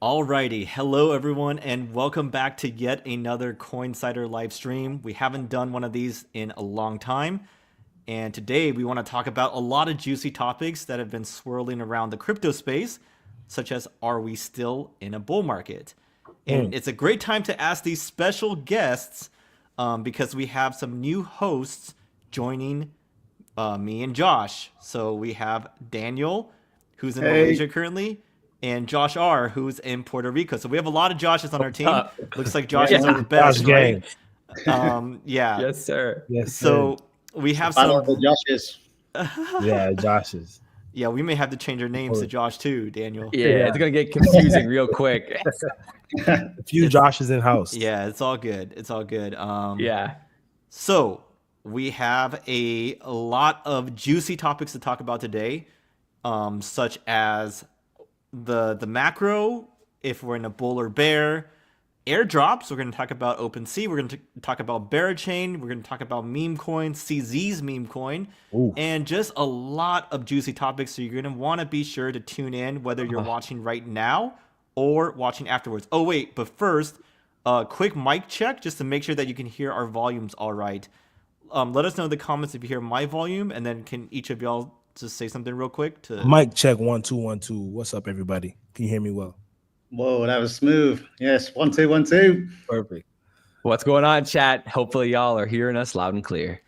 Alrighty, hello everyone, and welcome back to yet another Coinsider live stream. We haven't done one of these in a long time, and today we want to talk about a lot of juicy topics that have been swirling around the crypto space, such as are we still in a bull market? And Mm. it's a great time to ask these special guests because we have some new hosts joining me and Josh. So we have Daniel, who's in Hey, Malaysia currently, and Josh R, who's in Puerto Rico. So we have a lot of Joshes on our What's team. up? Looks like yeah, Joshes are the Josh best, right? gang. Yeah. Yes, sir. Yes, sir. So we it's the have battle of the some. Joshes. Yeah, Josh's. Yeah, we may have to change our names to Oh, Josh too, Daniel. Yeah, yeah. it's gonna get confusing real quick. A few It's Joshes in house. yeah, it's all good. It's all good. Yeah. So we have a lot of juicy topics to talk about today, such as the macro, if we're in a bull or bear, airdrops. We're going to talk about OpenSea. We're going to talk about Barachain. We're going to talk about meme coin, CZ's meme coin, Ooh. and just a lot of juicy topics. So you're going to want to be sure to tune in, whether you're watching right now or watching afterwards. Oh wait, but first, quick mic check just to make sure that you can hear our volumes all right. Let us know in the comments if you hear my volume, and then can each of y'all just say something real quick to. Mic check 1 2 1 2. What's up, everybody? Can you hear me well? Whoa, that was smooth. Yes, 1 2 1 2. Perfect. What's going on, chat? Hopefully, y'all are hearing us loud and clear.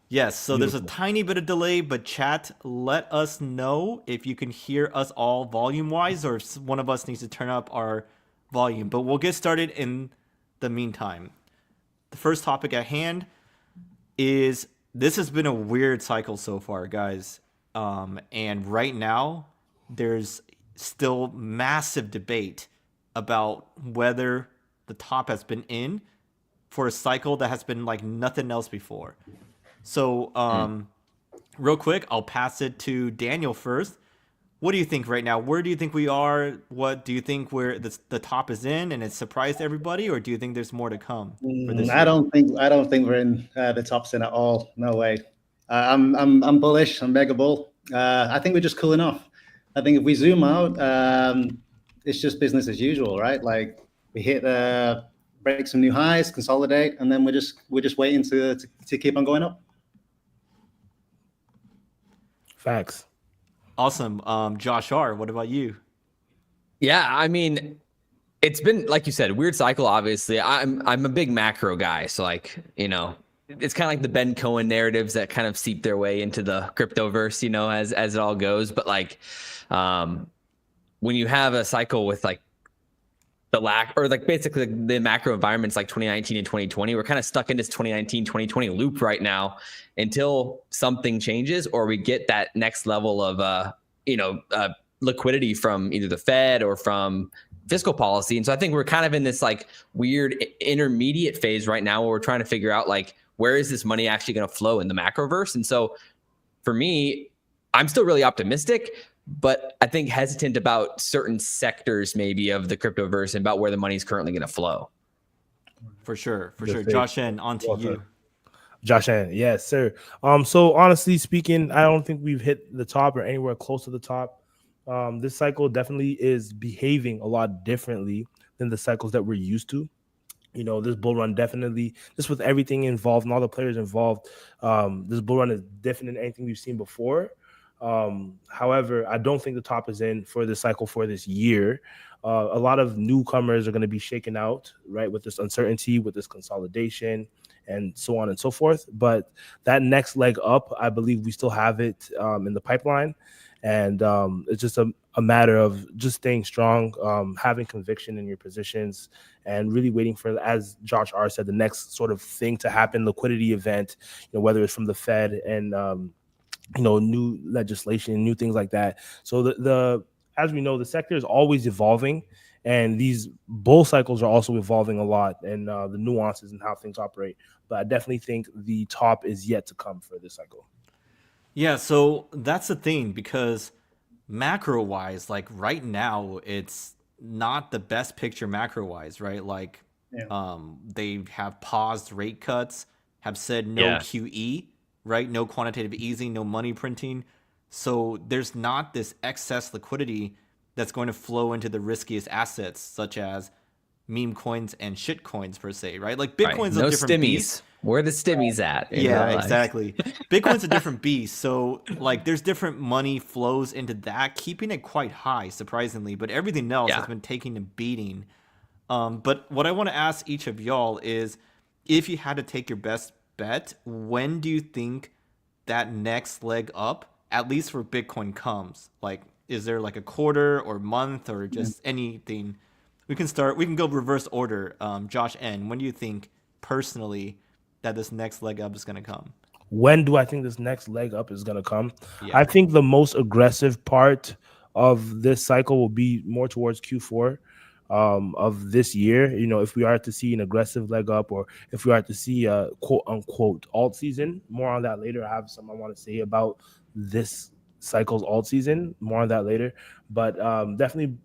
Yes, so there's a Beautiful. tiny bit of delay, but chat, let us know if you can hear us all volume wise or if one of us needs to turn up our volume. But we'll get started in the meantime. The first topic at hand is this has been a weird cycle so far, guys. And right now, there's still massive debate about whether the top has been in for a cycle that has been like nothing else before. So, real quick, I'll pass it to Daniel first. What do you think right now? Where do you think we are? What do you think where the top is in and it's surprised everybody, or do you think there's more to come for this I year? don't think we're in the top 10 at all. No way. I'm bullish. I'm mega bull. I think we're just cooling off. I think if we zoom out, it's just business as usual, right? Like we hit break some new highs, consolidate, and then we're just waiting to keep on going up. Facts. Awesome. Josh R, what about you? Yeah, I mean, it's been like you said, weird cycle. Obviously, I'm a big macro guy, so it's kind of like the Ben Cohen narratives that kind of seep their way into the cryptoverse, as it all goes. But when you have a cycle with like the lack or like basically the macro environments like 2019 and 2020, we're kind of stuck in this 2019 2020 loop right now until something changes or we get that next level of liquidity from either the Fed or from fiscal policy. And so I think we're kind of in this like weird intermediate phase right now where we're trying to figure out like where is this money actually going to flow in the macroverse. And so for me, I'm still really optimistic, but I think hesitant about certain sectors maybe of the cryptoverse and about where the money is currently going to flow. For sure, for Good sure. take. Josh N, on to Well you. said. Josh and yes, sir. So honestly speaking, I don't think we've hit the top or anywhere close to the top. This cycle definitely is behaving a lot differently than the cycles that we're used to. This bull run definitely, just with everything involved and all the players involved, this bull run is different than anything we've seen before. However, I don't think the top is in for this cycle for this year. A lot of newcomers are going to be shaken out, right, with this uncertainty, with this consolidation, and so on and so forth. But that next leg up, I believe we still have it in the pipeline. And it's just a matter of just staying strong, having conviction in your positions, and really waiting for, as Josh R said, the next sort of thing to happen, liquidity event, whether it's from the Fed and new legislation, new things like that. So the as we know, the sector is always evolving, and these bull cycles are also evolving a lot, and the nuances and how things operate. But I definitely think the top is yet to come for this cycle. Yeah, so that's the thing because macro wise, like right now, it's not the best picture macro wise, right? Like, Yeah. they have paused rate cuts, have said no Yeah. QE, right? No quantitative easing, no money printing. So there's not this excess liquidity that's going to flow into the riskiest assets, such as meme coins and shit coins per se, right? Like Bitcoin's No a different beast. stimmies. Where the stimmies at? In Yeah, real life? exactly. Bitcoin's a different beast. So like there's different money flows into that, keeping it quite high, surprisingly. But everything else has Yeah. been taking a beating. But what I want to ask each of y'all is if you had to take your best bet, when do you think that next leg up, at least for Bitcoin, comes? Like, is there like a quarter or month or just anything? We can go reverse order. Josh N, when do you think personally that this next leg up is going to come? When do I think this next leg up is going to come? Yeah. I think the most aggressive part of this cycle will be more towards Q4 of this year. You know, if we are to see an aggressive leg up, or if we are to see a quote unquote alt season, more on that later. I have some I want to say about this cycle's alt season, more on that later. But definitely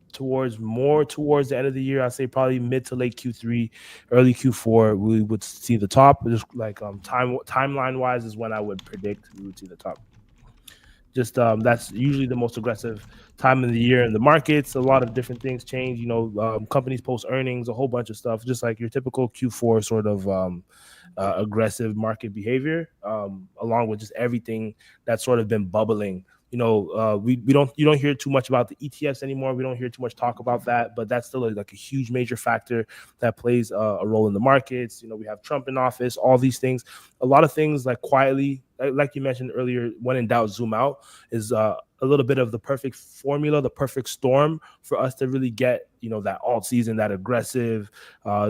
more towards the end of the year. I say probably mid to late Q3, early Q4, we would see the top. Just like timeline wise is when I would predict we would see the top. Just that's usually the most aggressive time of the year in the markets. A lot of different things change. You know, companies post earnings, a whole bunch of stuff, just like your typical Q4 sort of aggressive market behavior, along with just everything that's sort of been bubbling. You know, you don't hear too much about the ETFs anymore. We don't hear too much talk about that, but that's still like a huge major factor that plays a role in the markets. You know, we have Trump in office, all these things, a lot of things like quietly, like you mentioned earlier, when in doubt, zoom out is a little bit of the perfect formula, the perfect storm for us to really get, you know, that alt season, that aggressive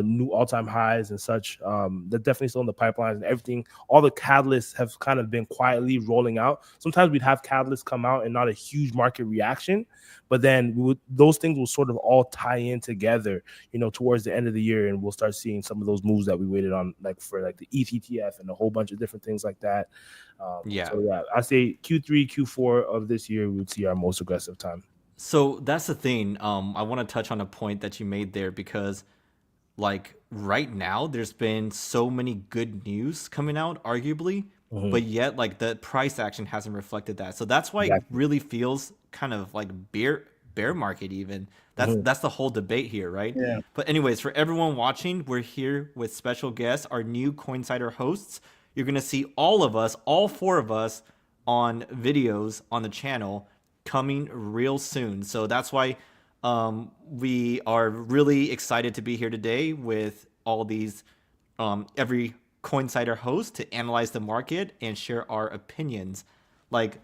new all-time highs and such. They're definitely still in the pipelines and everything. All the catalysts have kind of been quietly rolling out. Sometimes we'd have catalysts come out and not a huge market reaction, but then those things will sort of all tie in together, you know, towards the end of the year, and we'll start seeing some of those moves that we waited on, like for like the ETH ETF and a whole bunch of different things like that. So yeah, I say Q3, Q4 of this year, we would see our most aggressive time. So that's the thing. I want to touch on a point that you made there because, like, right now, there's been so many good news coming out, arguably, but yet, like, the price action hasn't reflected that. So that's why it really feels kind of like bear market even. That's the whole debate here, right? Yeah. But anyways, for everyone watching, we're here with special guests, our new Coinsider hosts. You're gonna see all of us, all four of us, on videos on the channel coming real soon. So that's why we are really excited to be here today with all these every Coinsider host to analyze the market and share our opinions. Like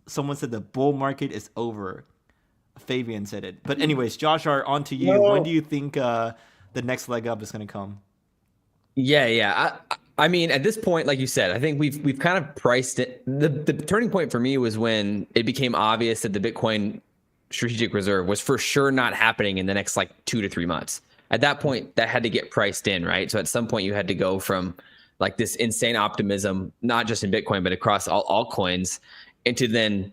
someone said the bull market is over. Fabian said it. But anyways, Josh, on to you. When do you think the next leg up is going to come? Yeah. I mean, at this point, like you said, I think we've kind of priced it. The turning point for me was when it became obvious that the Bitcoin strategic reserve was for sure not happening in the next like 2 to 3 months. At that point, that had to get priced in, right? So at some point, you had to go from like this insane optimism, not just in Bitcoin, but across all altcoins, into then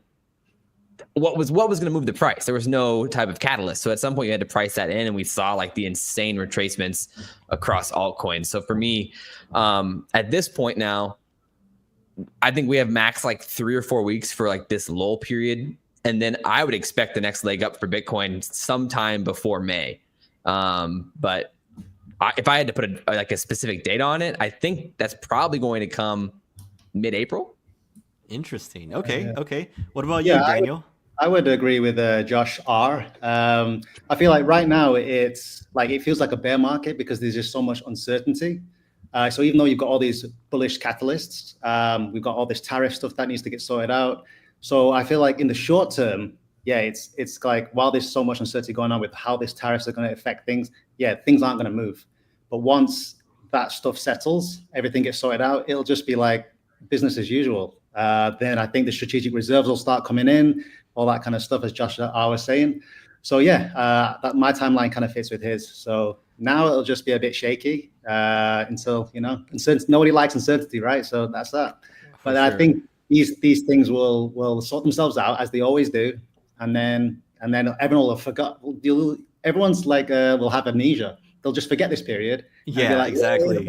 what was going to move the price. There was no type of catalyst. So at some point you had to price that in, and we saw like the insane retracements across altcoins. So for me, at this point now, I think we have max like 3 or 4 weeks for like this lull period. And then I would expect the next leg up for Bitcoin sometime before May. But if I had to put a specific date on it, I think that's probably going to come mid-April. Interesting. Okay. What about you, Daniel? I would agree with Josh R. I feel like right now it feels like a bear market because there's just so much uncertainty. So even though you've got all these bullish catalysts, we've got all this tariff stuff that needs to get sorted out. So I feel like in the short term, it's like while there's so much uncertainty going on with how these tariffs are going to affect things, things aren't going to move. But once that stuff settles, everything gets sorted out, it'll just be like business as usual. Then I think the strategic reserves will start coming in, all that kind of stuff, as Josh was saying. So that my timeline kind of fits with his. So now it'll just be a bit shaky until, nobody likes uncertainty, right? So that's that. But sure. I think these things will sort themselves out as they always do, and then everyone will have forgot. Everyone's like will have amnesia. They'll just forget this period. Yeah, like, exactly.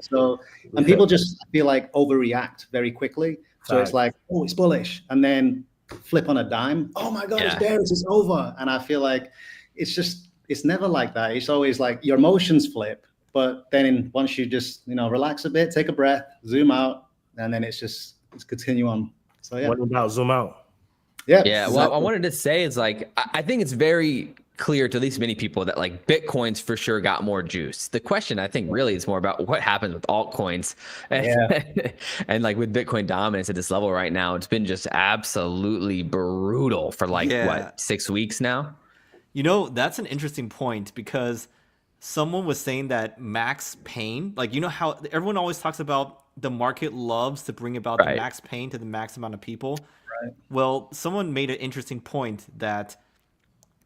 So and people just feel like overreact very quickly. So it's like, oh, it's bullish, and then flip on a dime. Oh my God, it's Yeah. bearish, it's over. And I feel like it's never like that. It's always like your emotions flip, but then once you just relax a bit, take a breath, zoom out, and then it's continue on. So yeah. What about zoom out? Yeah. Yeah. Well, I wanted to say is like, I think it's very clear to at least many people that like Bitcoin's for sure got more juice. The question I think really is more about what happens with altcoins. And, and like with Bitcoin dominance at this level right now, it's been just absolutely brutal for like what, 6 weeks now? That's an interesting point because someone was saying that max pain, like how everyone always talks about the market loves to bring about the Right. max pain to the max amount of people. Right. Well, someone made an interesting point that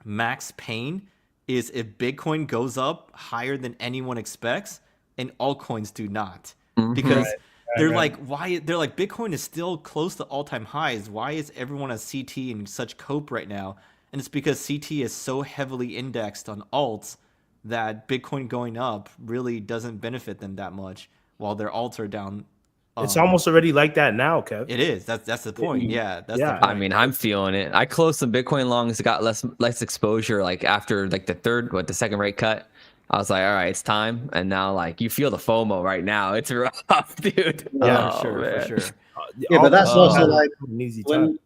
max pain is if Bitcoin goes up higher than anyone expects and altcoins do not. Because they're like, why? They're like, Bitcoin is still close to all-time highs. Why is everyone on CT in such cope right now? And it's because CT is so heavily indexed on alts that Bitcoin going up really doesn't benefit them that much, while their alts are down. It's almost already like that now, Kev. It is. That's the point. Yeah, that's the Yeah. point. I mean, I'm feeling it. I closed some Bitcoin longs, got less exposure. Like after like the second rate cut, I was like, all right, it's time. And now like you feel the FOMO right now. It's rough, dude. Yeah, for sure, man. for sure. Yeah, but that's also like an easy time.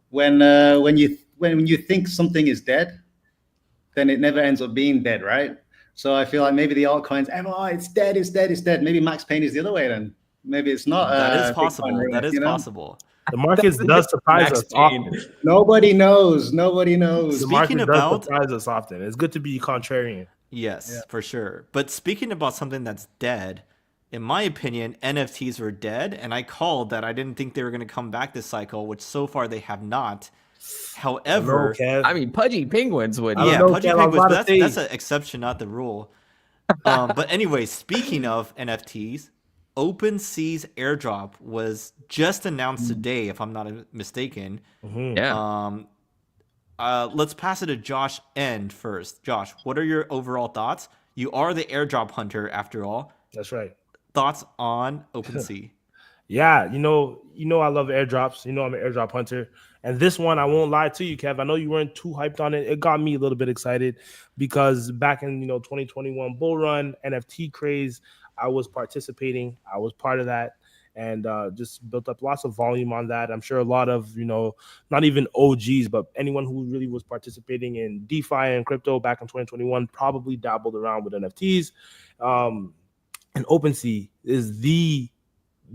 when you think something is dead, then it never ends up being dead, right? So I feel like maybe the altcoins, it's dead, it's dead, it's dead. Maybe max pain is the other way then. Maybe it's not. That is Bitcoin possible. ruin That it, is possible. The market does surprise Max us pain. often. Nobody knows. Nobody knows. The Speaking market about- does surprise us often. It's good to be contrarian. Yes, for sure. But speaking about something that's dead, in my opinion, NFTs were dead, and I called that I didn't think they were going to come back this cycle, which so far they have not. However, Kev. I mean, pudgy penguins would. I don't yeah, know, pudgy Kev, I'm penguins, about but to that's say- an exception, not the rule. But anyway, speaking of NFTs, OpenSea's airdrop was just announced today, if I'm not mistaken. Yeah. Let's pass it to Josh End first. Josh, what are your overall thoughts? You are the airdrop hunter after all. That's right. Thoughts on OpenSea? Yeah, I love airdrops. I'm an airdrop hunter. And this one, I won't lie to you, Kev. I know you weren't too hyped on it. It got me a little bit excited because back in 2021 bull run, NFT craze, I was participating. I was part of that and just built up lots of volume on that. I'm sure a lot of, not even OGs, but anyone who really was participating in DeFi and crypto back in 2021 probably dabbled around with NFTs. And OpenSea is the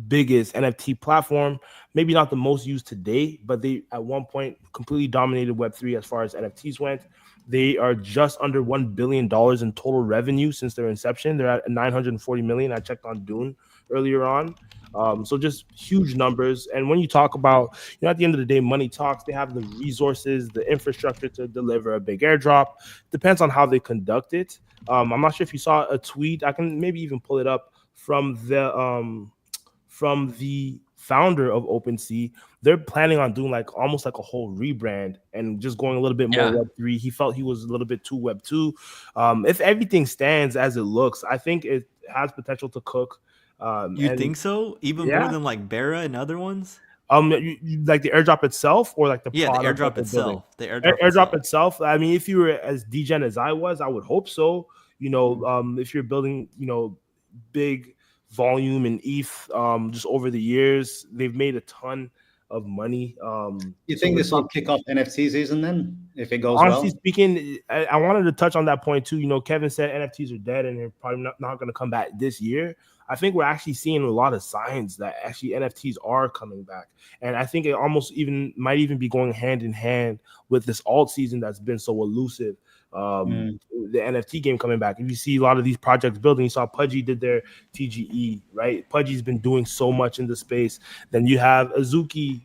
biggest NFT platform, maybe not the most used today, but they at one point completely dominated Web3 as far as NFTs went. They are just under $1 billion in total revenue since their inception. They're at 940 million. I checked on Dune earlier on. So just huge numbers. And when you talk about, at the end of the day, money talks. They have the resources, the infrastructure to deliver a big airdrop. Depends on how they conduct it. I'm not sure if you saw a tweet. I can maybe even pull it up from the founder of OpenSea. They're planning on doing almost like a whole rebrand and just going a little bit more Web3. He felt he was a little bit too Web2. If everything stands as it looks, I think it has potential to cook. You think so? Even more than like Bera and other ones? Like the airdrop itself, or like the the product airdrop that they're building? itself. The airdrop itself. I mean, if you were as degen as I was, I would hope so. If you're building, big volume and ETH, just over the years, they've made a ton of money. You think this will kick off NFT season then, if it goes honestly well? speaking, I wanted to touch on that point too. Kevin said NFTs are dead and they're probably not going to come back this year. I think we're actually seeing a lot of signs that actually NFTs are coming back. And I think it almost might even be going hand in hand with this alt season that's been so elusive. The NFT game coming back. If you see a lot of these projects building, you saw Pudgy did their TGE, right? Pudgy's been doing so much in the space. Then you have Azuki,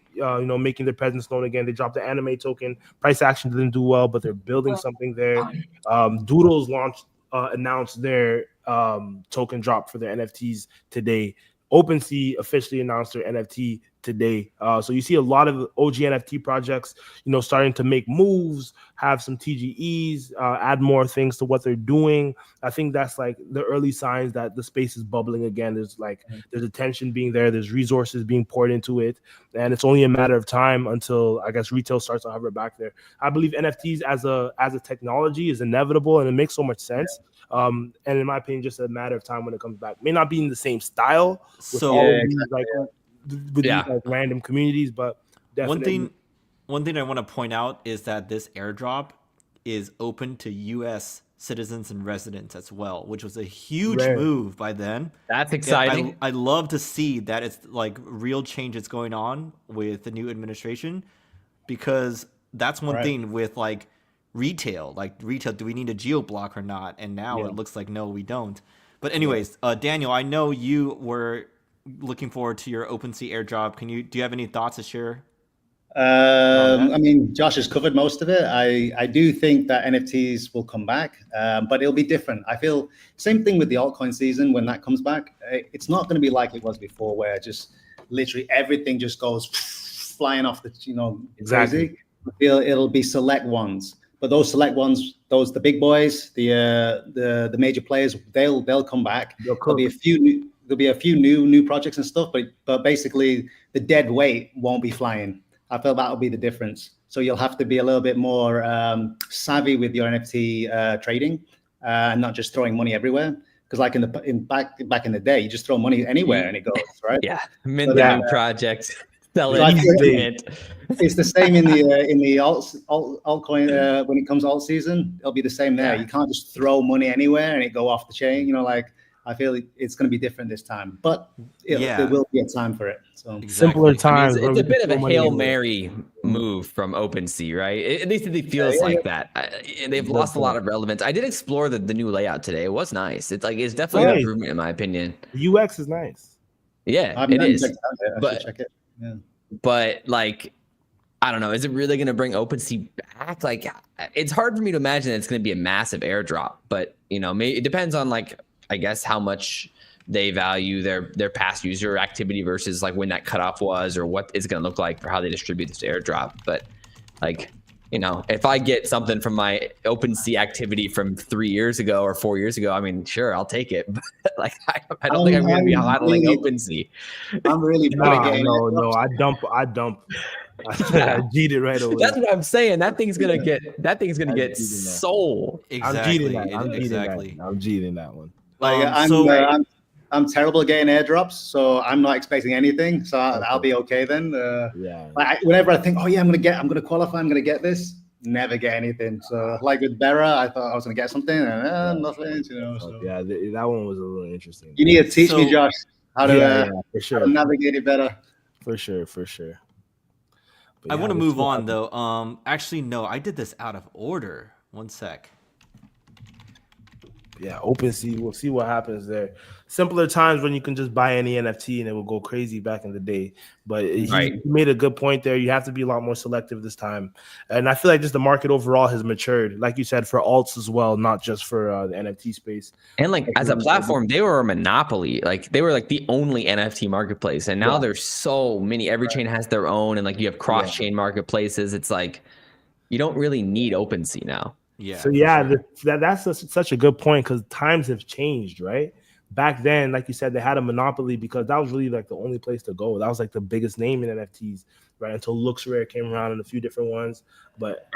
making their presence known again. They dropped the anime token. Price action didn't do well, but they're building something there. Doodles announced their token drop for their NFTs today. OpenSea officially announced their NFT today. So you see a lot of OG NFT projects, starting to make moves, have some TGEs, add more things to what they're doing. I think that's like the early signs that the space is bubbling again. There's attention being there, there's resources being poured into it, and it's only a matter of time until I guess retail starts to hover back there. I believe NFTs as a technology is inevitable, and it makes so much sense. And in my opinion, just a matter of time when it comes back. May not be in the same style with So all of these these like random communities, but definitely. One thing I want to point out is that this airdrop is open to U.S. citizens and residents as well, which was a huge move by them. That's exciting. I love to see that it's like real changes going on with the new administration, because that's one thing with like retail. Like retail, do we need a geo block or not? And now it looks like no, we don't. But anyways, Daniel, I know you were looking forward to your OpenSea airdrop. Do you have any thoughts to share? I mean, Josh has covered most of it. I do think that NFTs will come back, but it'll be different. I feel same thing with the altcoin season when that comes back. It's not going to be like it was before, where just literally everything just goes flying off the Exactly. crazy. I feel it'll be select ones, but those select ones, the big boys, the major players, they'll come back. There'll be a few new projects and stuff, but basically the dead weight won't be flying. I feel that'll be the difference. So you'll have to be a little bit more savvy with your NFT trading, and not just throwing money everywhere. Because like back in the day, you just throw money anywhere and it goes, right? Yeah, mint the new project, sell So I it. think it's the same in the altcoin when it comes alt season. It'll be the same there. You can't just throw money anywhere and it go off the chain. I feel it's going to be different this time, but there will be a time for it. So simpler times. It's a bit of a Hail Mary move from OpenSea, right? At least it feels like that. They've lost a lot of relevance. I did explore the new layout today. It was nice. It's definitely an improvement in my opinion. The UX is nice. Yeah, it is. But check it. Yeah. But like, I don't know. Is it really going to bring OpenSea back? Like, it's hard for me to imagine it's going to be a massive airdrop. But it depends on I guess how much they value their past user activity versus like when that cutoff was, or what it's going to look like for how they distribute this airdrop. But if I get something from my OpenSea activity from 3 years ago or 4 years ago, I mean, sure, I'll take it. But I don't think I'm going to be hodling OpenSea. I'm really no. I dump. I cheat it right away. That's what I'm saying. That thing's gonna get soul. Exactly. I'm cheating that one. I'm terrible at getting airdrops, so I'm not expecting anything. So I'll be okay then. Whenever I think, I'm gonna qualify, I'm gonna get this, never get anything. So like with Bera, I thought I was gonna get something, and nothing. So. Yeah, that one was a little interesting. You need to teach me, Josh, how to for sure. how to navigate it better. For sure. I want to move on though. Actually, no, I did this out of order. One sec. Yeah, OpenSea. We'll see what happens there. Simpler times when you can just buy any NFT and it will go crazy back in the day. But he made a good point there. You have to be a lot more selective this time. And I feel like just the market overall has matured, like you said, for alts as well, not just for the NFT space. And as a platform, they were a monopoly. They were the only NFT marketplace. And now there's so many. Every chain has their own. And you have cross-chain marketplaces. It's you don't really need OpenSea now. Yeah. So that's such a good point, because times have changed, right? Back then, like you said, they had a monopoly because that was really the only place to go. That was the biggest name in NFTs, right? Until LooksRare came around and a few different ones. But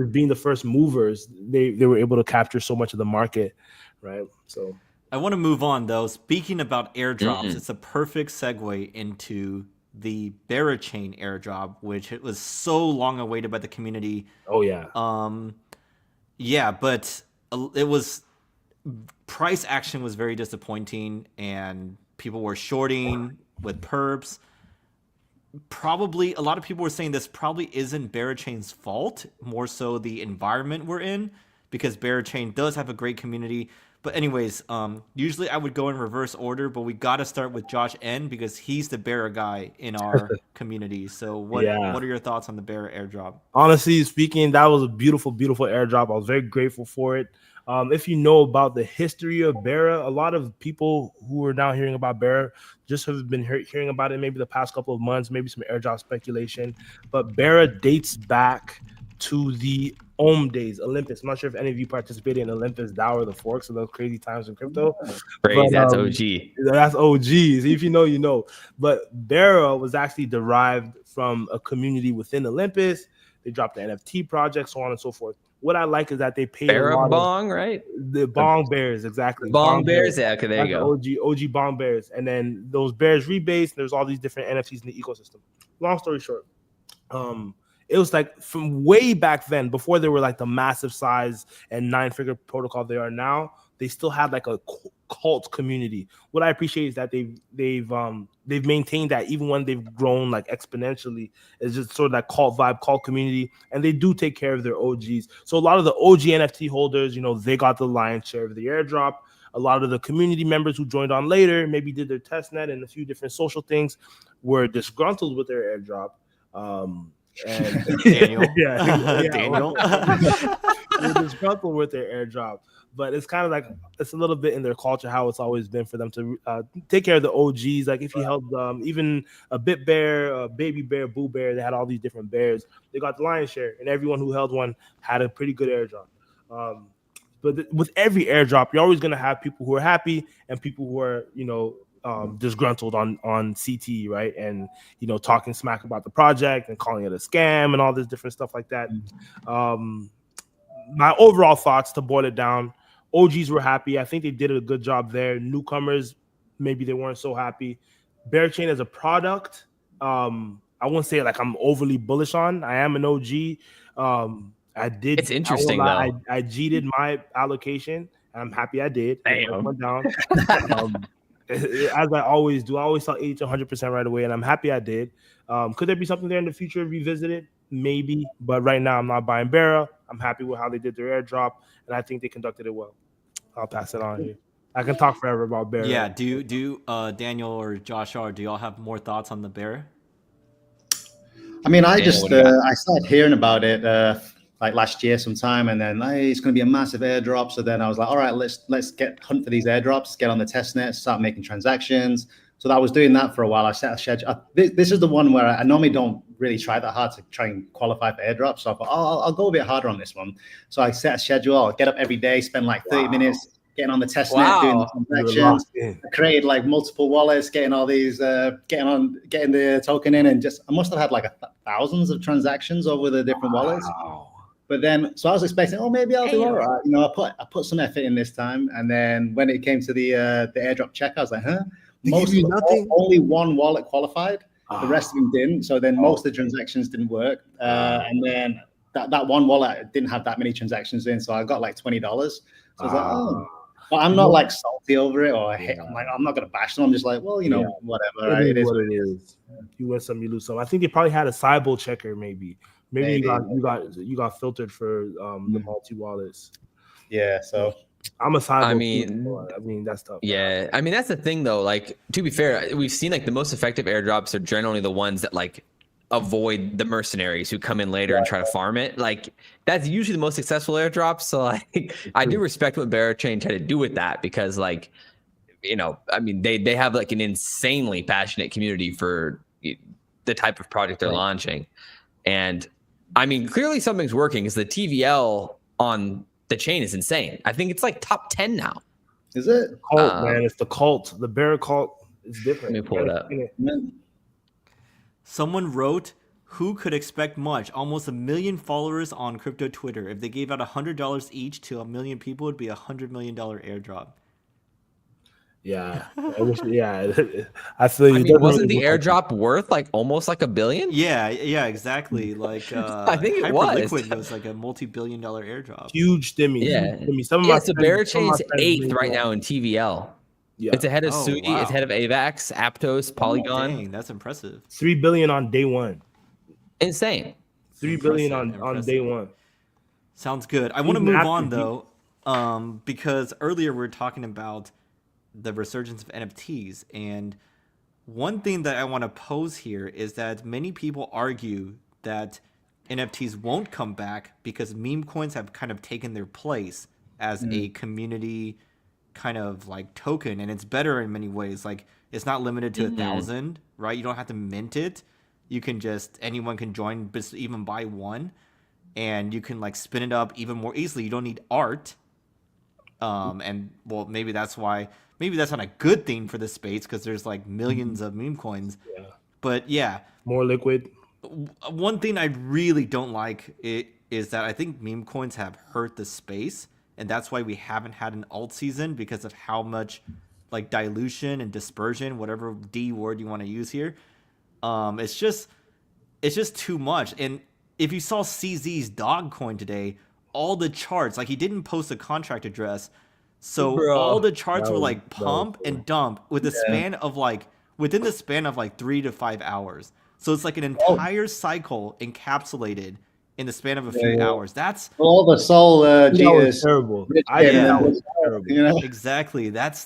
being the first movers, they were able to capture so much of the market, right? So I want to move on though. Speaking about airdrops, it's a perfect segue into the Berachain airdrop, which it was so long awaited by the community. Oh yeah. Yeah, but it was price action was very disappointing, and people were shorting with perps. Probably a lot of people were saying this probably isn't Berachain's fault, more so the environment we're in. because Bear Chain does have a great community. But anyways, usually I would go in reverse order, but we got to start with Josh N because he's the bearer guy in our community. So what Yeah. are your thoughts on the bearer airdrop? Honestly speaking, that was a beautiful, beautiful airdrop. I was very grateful for it. If you know about the history of Bera, a lot of people who are now hearing about Bera just have been hearing about it maybe the past couple of months, maybe some airdrop speculation. But Bera dates back to the days, Olympus. I'm not sure if any of you participated in Olympus, DAO, or the forks of those crazy times in crypto. Crazy, But, that's OG. That's OGs. If you know, you know. But Bera was actually derived from a community within Olympus. They dropped the NFT project, so on and so forth. What I like is that they paid a lot Bong, right? the Bong Bears, exactly. Bong Bears, yeah, okay, there you go. OG Bong Bears. And then those Bears rebased, there's all these different NFTs in the ecosystem. Long story short, it was like from way back then, before they were like the massive size and 9-figure protocol they are now, they still had like a cult community. What I appreciate is that they've maintained that even when they've grown like exponentially, it's just sort of that cult vibe, cult community, and they do take care of their OGs. So a lot of the OG NFT holders, you know, they got the lion's share of the airdrop. A lot of the community members who joined on later, maybe did their test net and a few different social things, were disgruntled with their airdrop. And Daniel, Daniel, they're disgruntled with their airdrop. But it's kind of like it's a little bit in their culture how it's always been for them to take care of the OGs. Like if you held even a Bit Bear, a Baby Bear, Boo Bear, they had all these different bears. They got the lion's share, and everyone who held one had a pretty good airdrop. But with every airdrop, you're always gonna have people who are happy and people who are, you know, disgruntled on CT, right? And, you know, talking smack about the project and calling it a scam and all this different stuff like that. My overall thoughts, to boil it down, OGs were happy. I think they did a good job there. Newcomers, maybe they weren't so happy. Bear Chain as a product, I won't say like I'm overly bullish on. I am an OG. I did. It's interesting though. I cheated my allocation. And I'm happy I did. It went down. As I always do. I always saw 80 to 100% right away, and I'm happy I did. Could there be something there in the future revisited? Maybe, but right now I'm not buying Bera. I'm happy with how they did their airdrop, and I think they conducted it well. I'll pass it on here. I can talk forever about Bera. Yeah, do Daniel or Josh R, do y'all have more thoughts on the Bera? I mean, I started hearing about it like last year sometime, and then it's going to be a massive airdrop. So then I was like, all right, let's hunt for these airdrops, get on the testnet, start making transactions. So I was doing that for a while. I set a schedule. This is the one where I normally don't really try that hard to try and qualify for airdrops. So I thought, I'll go a bit harder on this one. So I set a schedule. I'll get up every day, spend like 30 minutes getting on the testnet, doing the transactions. I created like multiple wallets, getting all these, getting the token in, and I must have had like thousands of transactions over the different wallets. But then, so I was expecting, maybe I'll do all right. You know, I put some effort in this time, and then when it came to the airdrop check, I was like, only one wallet qualified. The rest of them didn't. So then most of the transactions didn't work. And then that one wallet didn't have that many transactions in. So I got like $20. So I was like, but I'm not like salty over it, or I'm not gonna bash them. I'm just like, well, you know, whatever. Right? It is what it is. You win some, you lose some. I think they probably had a Cybo checker, maybe you got filtered for the multi wallets. Yeah, so I'm a Cybo. I mean that's tough. Yeah, I mean that's the thing though. Like, to be fair, we've seen like the most effective airdrops are generally the ones that like avoid the mercenaries who come in later and try to farm it. Like, that's usually the most successful airdrops. So like, I do respect what Berachain tried to do with that, because like, you know, I mean, they have like an insanely passionate community for the type of project they're launching. And I mean, clearly something's working, because the TVL on the chain is insane. I think it's like top 10 now. Is it? Cult, man. It's the cult. The Bear cult is different. Let me pull it up. Someone wrote, who could expect much? Almost 1 million followers on crypto Twitter. If they gave out $100 each to 1 million people, it'd be $100 million airdrop. Yeah. I feel you. I mean, wasn't the airdrop worth like almost like $1 billion? Yeah, exactly. Like I think it Hyperliquid was like a multi-billion-dollar airdrop. Huge stimmy. Yeah. So Berachain's 8th right now in TVL. Yeah. It's ahead of Sui. Wow. It's ahead of Avax, Aptos, Polygon. Dang, that's impressive. 3 billion on day one. Insane. 3 billion on day one. Sounds good. I want to Even move after on he- though, because earlier we were talking about the resurgence of NFTs, and one thing that I want to pose here is that many people argue that NFTs won't come back because meme coins have kind of taken their place as a community kind of like token, and it's better in many ways. Like it's not limited to 1,000, right? You don't have to mint it. You can just anyone can join, even buy one, and you can like spin it up even more easily. You don't need art. And well, maybe that's not a good thing for the space because there's like millions of meme coins. Yeah. But yeah, More liquid. one thing I really don't like is that I think meme coins have hurt the space, and that's why we haven't had an alt season because of how much like dilution and dispersion, whatever D word you want to use here. It's just too much. And if you saw CZ's dog coin today, all the charts, like he didn't post a contract address, so Bro, all the charts that were was- like that was pump cool. and dump with a span of like within the span of like 3 to 5 hours. So it's like an entire cycle encapsulated in the span of a few yeah. hours. That's All the soul That was cheaters. terrible. Rich I think kid. that was terrible. You know, exactly that's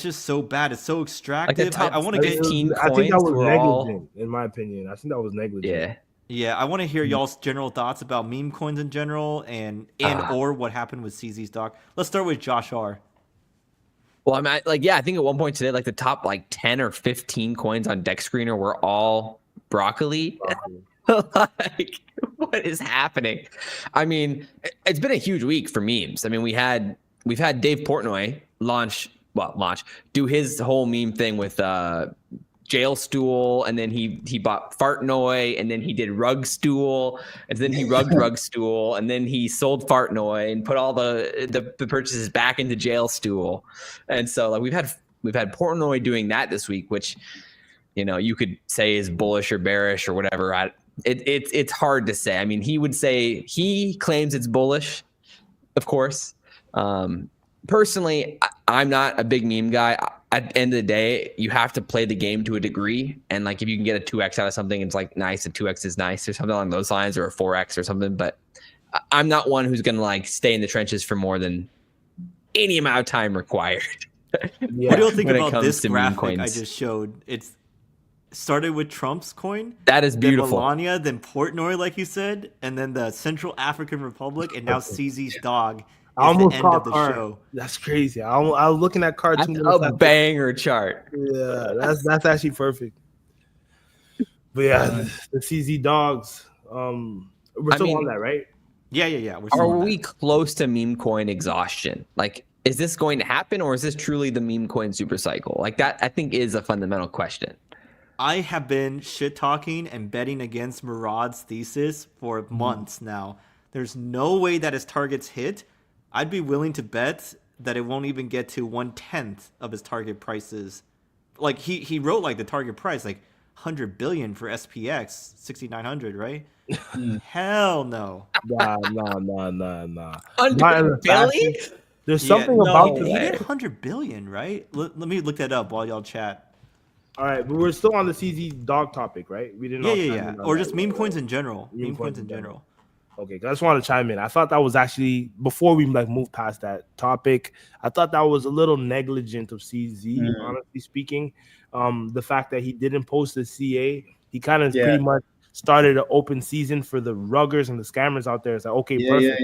just so bad. It's so Like extractive. the top I want to get 15 I think that coins was were negligent, all in my opinion. I think that was negligent. yeah. yeah, I want to hear y'all's general thoughts about meme coins in general and or what happened with CZ's doc. Let's start with Josh R. Well, I mean, I think at one point today, like the top like 10 or 15 coins on Deck Screener were all broccoli. Like, what is happening? I mean, it's been a huge week for memes. I mean, we've had Dave Portnoy do his whole meme thing with jail stool, and then he bought Fartnoy, and then he did rug stool, and then he rugged rug stool, and then he sold Fartnoy and put all the purchases back into jail stool. And so like we've had Portnoy doing that this week, which you could say is bullish or bearish or whatever. It's hard to say. I mean, he claims it's bullish, of course. Personally, I'm not a big meme guy. At the end of the day, you have to play the game to a degree. And like if you can get a 2x out of something, it's like nice. A 2x is nice or something along those lines, or a 4x or something. But I'm not one who's going to like stay in the trenches for more than any amount of time required. Yeah. What do you think when it about comes this to meme graphic I coins. just showed? It's started with Trump's coin, That is then beautiful. Melania, then Portnoy, like you said, and then the Central African Republic, and now CZ's dog. I Is the almost end caught of the card. show. That's crazy. I was looking at card 2 That's minutes a after. banger chart. Yeah, that's actually perfect. But yeah, the CZ dogs. We're still on that, right? Yeah. We're still Are on that. we close to meme coin exhaustion? Like, is this going to happen, or is this truly the meme coin super cycle? Like that, I think, is a fundamental question. I have been shit talking and betting against Murad's thesis for months now. There's no way that his targets hit. I'd be willing to bet that it won't even get to 1/10 of his target prices. Like he wrote like the target price like 100 billion for SPX 6900, right? Hell no. Nah. 100 Not in the billion? fashion. There's Yeah, something no, about he this. did 100 billion, right? Let me look that up while y'all chat. All right, but we're still on the CZ dog topic, right? We didn't. all chime Yeah. in on Or that. just meme coins in general. Meme Meme coins coins in in general. Okay, 'cause I just want to chime in. I thought that was actually before we like move past that topic. I thought that was a little negligent of CZ, honestly speaking. The fact that he didn't post the CA, he kind of pretty much started an open season for the ruggers and the scammers out there. It's like, okay, perfect.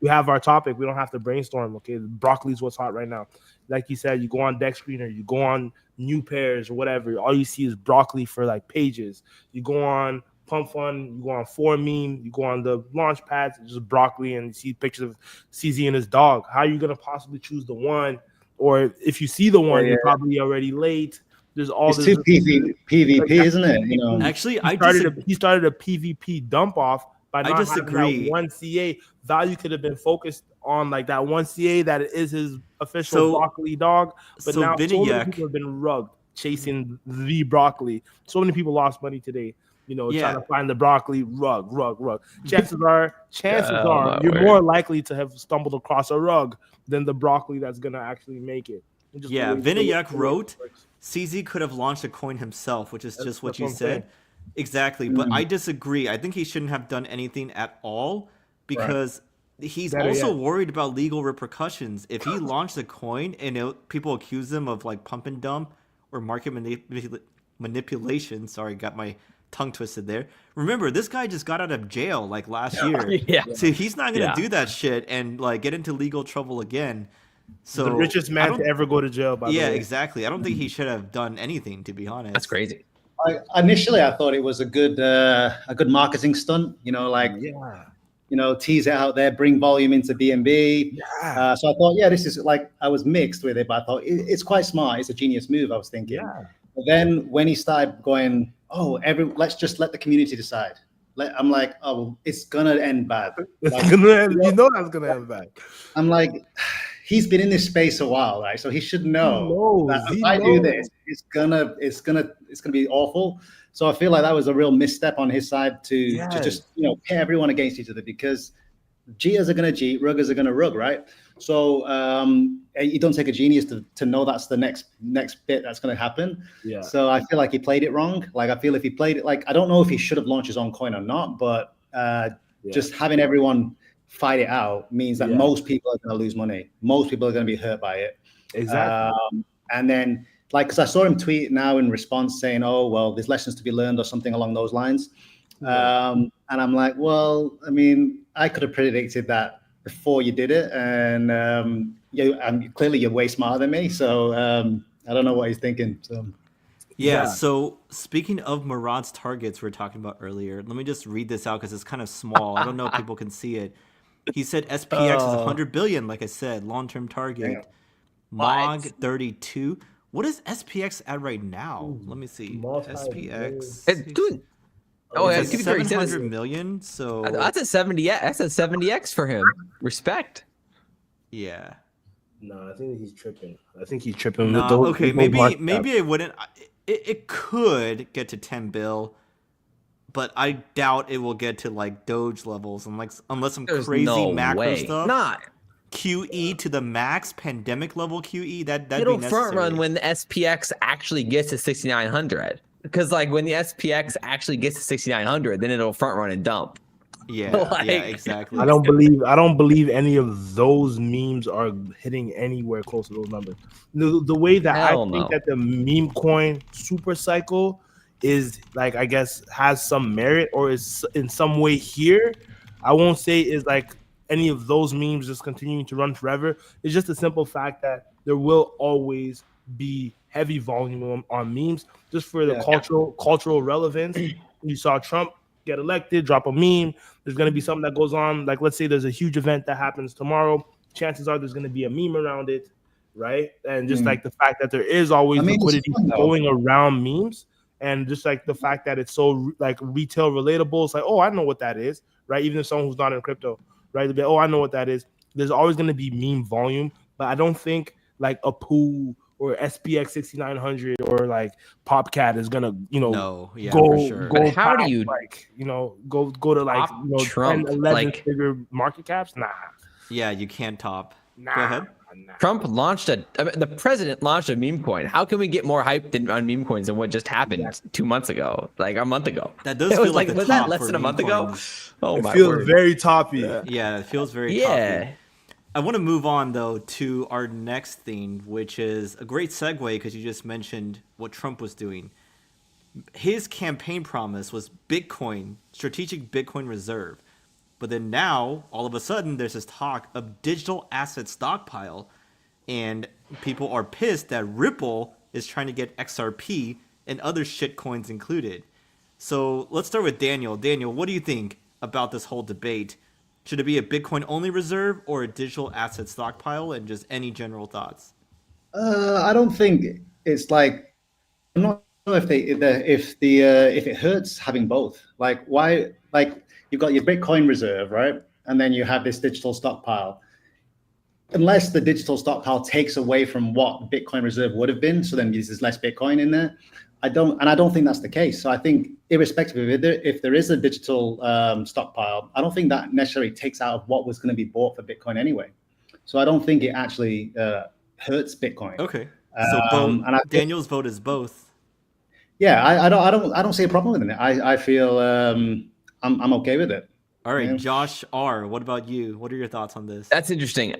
We have our topic. We don't have to brainstorm. Okay, broccoli's what's hot right now. Like you said, you go on Deck Screener, you go on New Pairs or whatever. All you see is broccoli for like pages. You go on Pump Fun, you go on 4Meme, you go on the launch pads, it's just broccoli, and you see pictures of CZ and his dog. How are you gonna possibly choose the one? Or if you see the one, you're probably already late. There's all it's this too PvP, isn't it? You know, Actually, he started a PvP dump off by not having disagree. that one CA. Value could have been focused on like that one CA that is his official So- broccoli dog. But so now so many Vinayak- people have been rugged chasing the broccoli. So many people lost money today. Trying to find the broccoli rug. Chances are my you're word. more likely to have stumbled across a rug than the broccoli that's gonna actually make it. Just Yeah, the way- Vinayak the way it wrote, works. CZ could have launched a coin himself, which is just what That's you what I'm said. saying. Exactly, but I disagree. I think he shouldn't have done anything at all because he's Better also yet. worried about legal repercussions. If he launched a coin and people accuse him of like pump and dump or market manipulation, sorry, got my tongue twisted there. Remember, this guy just got out of jail like last year, Yeah. so he's not gonna Yeah. do that shit and like get into legal trouble again. So The richest I man don't- to ever go to jail, by the yeah, way. exactly. I don't think he should have done anything, to be honest. That's crazy. Initially, I thought it was a good marketing stunt. Yeah. Tease it out there, bring volume into BNB. Yeah. So I thought, yeah, this is like, I was mixed with it, but I thought it's quite smart. It's a genius move, I was thinking. Yeah. But then when he started going, let's just let the community decide. I'm like, oh, well, it's gonna end bad. It's Like, gonna end, you know that's gonna end bad. I'm like, he's been in this space a while, right? So he should know that if I do this, it's gonna be awful. So I feel like that was a real misstep on his side to just pit everyone against each other, because Cheaters are gonna cheat, ruggers are gonna rug, right? So you don't take a genius to know that's the next bit that's gonna happen. Yeah. So I feel like he played it wrong. Like, I feel if he played it, like, I don't know if he should have launched his own coin or not, but just having everyone fight it out means that most people are going to lose money. Most people are going to be hurt by it. Exactly. And then, like, because I saw him tweet now in response saying, oh, well, there's lessons to be learned or something along those lines. And I'm like, well, I mean, I could have predicted that before you did it. And clearly you're way smarter than me. So I don't know what he's thinking. So. Yeah, so speaking of Murad's targets we were talking about earlier, let me just read this out because it's kind of small. I don't know if people can see it. He said SPX is 100 billion, like I said, long-term target. MOG 32. What is SPX at right now? Let me see. SPX. It's doing. Oh, yeah, it's 700 million. So that's a 70. That's a 70x for him. Respect. Yeah. No, I think he's tripping. No, okay, maybe it wouldn't. It could get to 10 bill, but I doubt it will get to like Doge levels, unless some crazy macro stuff. Not QE to the max, pandemic level QE. That'd it'll be necessary. front run when the SPX actually gets to 6,900. Because like when the SPX actually gets to 6,900, then it'll front run and dump. Yeah, yeah, exactly. I don't believe any of those memes are hitting anywhere close to those numbers. The way that think that the meme coin super cycle is like, I guess, has some merit or is in some way here. I won't say is like any of those memes just continuing to run forever. It's just a simple fact that there will always be heavy volume on memes just for the cultural relevance. You saw Trump get elected, drop a meme. There's going to be something that goes on. Like, let's say there's a huge event that happens tomorrow. Chances are there's going to be a meme around it, right? And just like the fact that there is always liquidity going around memes, and just like the fact that it's so like retail relatable. It's like, oh, I know what that is, right? Even if someone who's not in crypto, right? They'll be, oh, I know what that is. There's always going to be meme volume, but I don't think like a pool or SPX 6900 or like PopCat is gonna, go. For sure. But how do you go to like Trump 10, 11 like figure market caps? Nah. Yeah, you can't top. Nah. Go ahead. Trump launched the president launched a meme coin. How can we get more hyped on meme coins than what just happened 2 months ago, like a month ago? That does feel like the was top that less for than a month meme ago? coins. Oh my feels word. very toppy. Yeah, it feels very toppy. I want to move on, though, to our next theme, which is a great segue because you just mentioned what Trump was doing. His campaign promise was Bitcoin, strategic Bitcoin reserve. But then now, all of a sudden, there's this talk of digital asset stockpile. And people are pissed that Ripple is trying to get XRP and other shit coins included. So let's start with Daniel. Daniel, what do you think about this whole debate? Should it be a Bitcoin-only reserve or a digital asset stockpile, and just any general thoughts? I don't think it's like, I'm not sure if it hurts having both. Like, why? Like, you've got your Bitcoin reserve, right? And then you have this digital stockpile. Unless the digital stockpile takes away from what Bitcoin reserve would have been, so then there's less Bitcoin in there. I don't think that's the case. So I think, irrespective of it, if there is a digital stockpile, I don't think that necessarily takes out of what was going to be bought for Bitcoin anyway. So I don't think it actually hurts Bitcoin. Okay. So Daniel's vote is both. Yeah, I don't see a problem with it. I feel I'm okay with it. All right, Yeah. Josh R. What about you? What are your thoughts on this? That's interesting.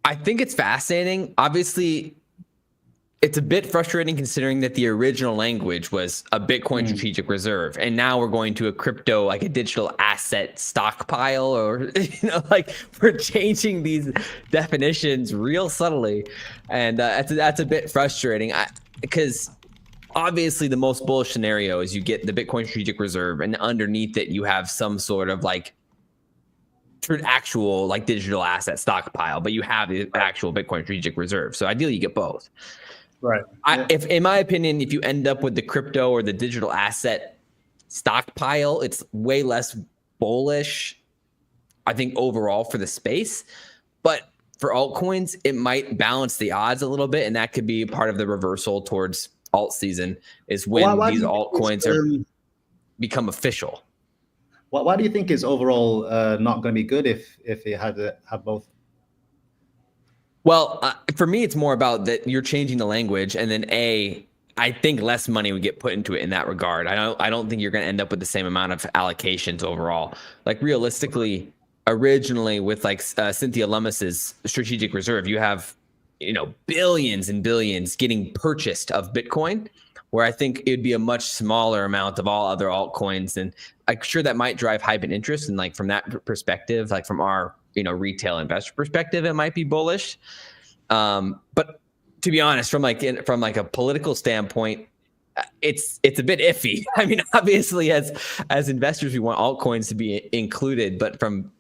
I think it's fascinating. Obviously, it's a bit frustrating considering that the original language was a Bitcoin strategic reserve, and now we're going to a crypto, like a digital asset stockpile, or like we're changing these definitions real subtly, and that's a bit frustrating. Because obviously the most bullish scenario is you get the Bitcoin strategic reserve, and underneath it you have some sort of like actual like digital asset stockpile, but you have the actual Bitcoin strategic reserve. So ideally you get both. Right. If, in my opinion, if you end up with the crypto or the digital asset stockpile, it's way less bullish, I think, overall for the space. But for altcoins, it might balance the odds a little bit, and that could be part of the reversal towards alt season is when Why these do you think altcoins become official. why do you think it's overall not going to be good if it had both? Well, for me, it's more about that you're changing the language, and then I think less money would get put into it in that regard. I don't think you're going to end up with the same amount of allocations overall. Like realistically, originally with like Cynthia Lummis's strategic reserve, you have billions and billions getting purchased of Bitcoin, where I think it'd be a much smaller amount of all other altcoins, and I'm sure that might drive hype and interest. And like from that perspective, like from our retail investor perspective, it might be bullish. But to be honest, from like a political standpoint, it's a bit iffy. I mean, obviously, as investors, we want altcoins to be included, but from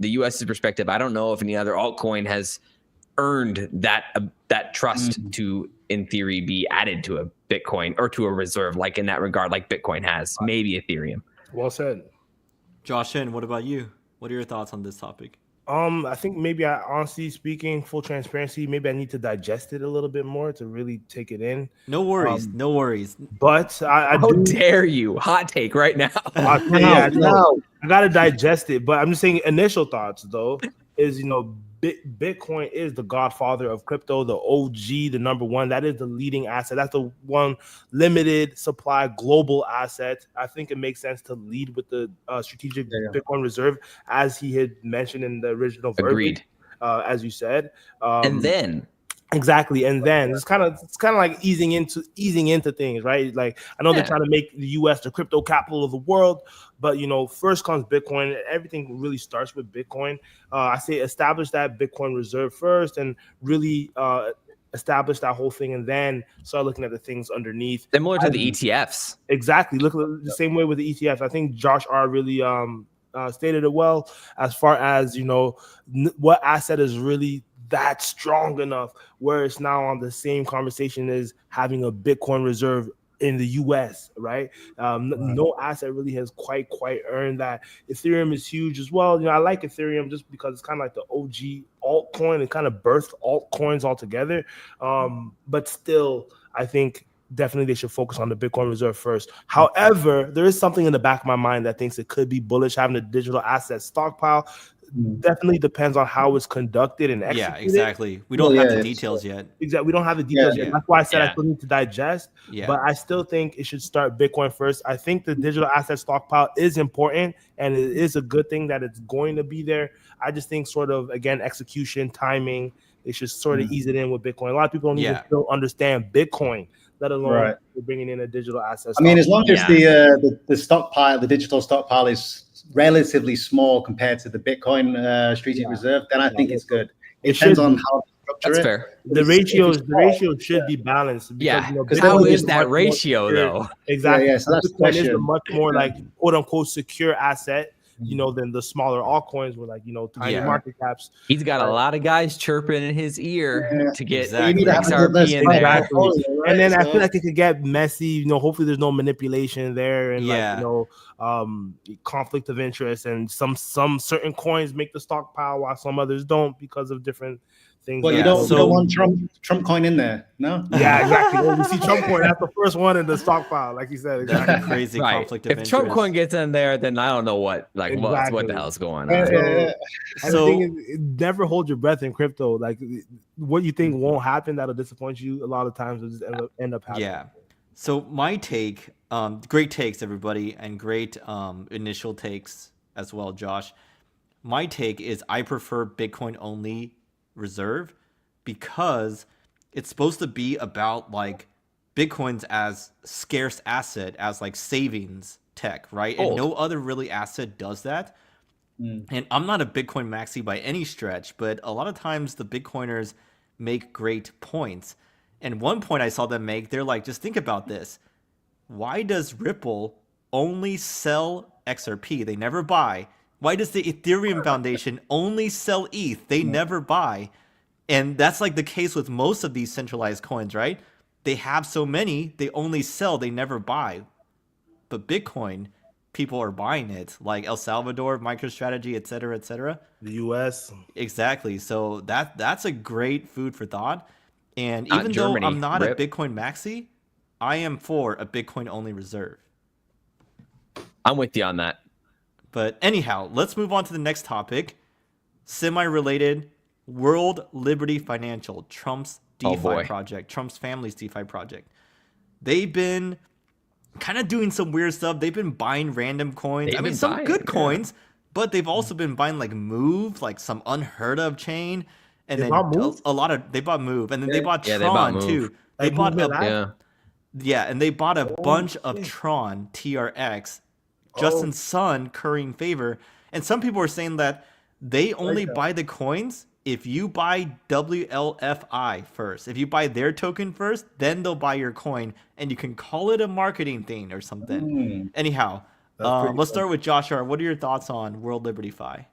the U.S.'s perspective, I don't know if any other altcoin has earned that trust to, in theory, be added to a Bitcoin or to a reserve, like in that regard, like Bitcoin has. Maybe Ethereum. Well said. Josh N. What about you? What are your thoughts on this topic? I think maybe honestly speaking, full transparency, maybe I need to digest it a little bit more to really take it in. No worries, no worries. But I How do dare you? Hot take right now. I gotta digest it. But I'm just saying, initial thoughts though is Bitcoin is the godfather of crypto, the OG, the number one. That is the leading asset. That's the one limited supply global asset. I think it makes sense to lead with the strategic Bitcoin reserve, as he had mentioned in the original version. Agreed. As you said, and then exactly, and then it's kind of like easing into things, right? Like I know they're trying to make the U.S. the crypto capital of the world, but first comes Bitcoin. Everything really starts with Bitcoin. I say establish that Bitcoin reserve first, and really establish that whole thing, and then start looking at the things underneath. Similar to the ETFs. Exactly. Look the same way with the ETFs. I think Josh R really stated it well as far as what asset is really that strong enough where it's now on the same conversation as having a Bitcoin reserve in the US, right? No asset really has quite earned that. Ethereum is huge as well. I like Ethereum just because it's kind of like the OG altcoin. It kind of birthed altcoins altogether. But still, I think definitely they should focus on the Bitcoin reserve first. However, there is something in the back of my mind that thinks it could be bullish having a digital asset stockpile. Definitely depends on how it's conducted and executed. Yeah, exactly. We don't have the details yet. Exactly. We don't have the details yet. That's why I said I still need to digest. Yeah. But I still think it should start Bitcoin first. I think the digital asset stockpile is important, and it is a good thing that it's going to be there. I just think sort of, again, execution, timing, they should sort of ease it in with Bitcoin. A lot of people don't even still understand Bitcoin, let alone bringing in a digital asset. I mean, as long as the stockpile, the digital stockpile is relatively small compared to the Bitcoin strategic reserve, then I think it's good. It depends on how to structure it. Fair. The ratio should be balanced. Because, because how is that ratio though? Exactly. Yeah, so that's the Bitcoin question. is a much more like quote unquote secure asset, than the smaller altcoins with like tiny market caps. He's got a lot of guys chirping in his ear to get Exactly. XRP in there. Exactly. And then I feel like it could get messy. Hopefully there's no manipulation there, and conflict of interest. And some certain coins make the stockpile while some others don't because of different things. Well, you don't want Trump coin in there, no? Yeah, exactly. Well, we see Trump coin. That's the first one in the stockpile, like you said. Exactly. That's a crazy conflict of interest. If Trump coin gets in there, then I don't know what what the hell's going on. So never hold your breath in crypto. Like what you think won't happen, that'll disappoint you. A lot of times, it'll just end up happening. Yeah. So my take, great takes, everybody, and great initial takes as well, Josh. My take is I prefer Bitcoin only reserve because it's supposed to be about like Bitcoin's as scarce asset as like savings tech, right? And Gold. no other really asset does that. And I'm not a Bitcoin maxi by any stretch, but a lot of times the Bitcoiners make great points. And one point I saw them make, they're like, just think about this. Why does Ripple only sell XRP? They never buy. Why does the Ethereum Foundation only sell ETH? They never buy. And that's like the case with most of these centralized coins, right? They have so many, they only sell, they never buy. But Bitcoin, people are buying it, like El Salvador, MicroStrategy, et cetera, et cetera. The U.S. Exactly. So that's a great food for thought. And Not even though Germany. I'm not Rip. a Bitcoin maxi, I am for a Bitcoin only reserve. I'm with you on that. But anyhow, let's move on to the next topic. Semi-related, World Liberty Financial, Trump's Oh, DeFi boy. project, Trump's family's DeFi project. They've been kind of doing some weird stuff. They've been buying random coins. They've I mean, been some buying, good yeah. coins, but they've also been buying like Move, like some unheard of chain. And They then bought Move? a lot of, they bought Move. And then they bought Yeah, Tron they bought Move. too. They Like bought Movement a, Lab? Yeah. yeah, and they bought a bunch of shit. Tron TRX, Justin's son currying favor. And some people are saying that they only that. buy the coins if you buy WLFI first. If you buy their token first, then they'll buy your coin, and you can call it a marketing thing or something. Anyhow, pretty let's start with Josh R. What are your thoughts on World Liberty Fi?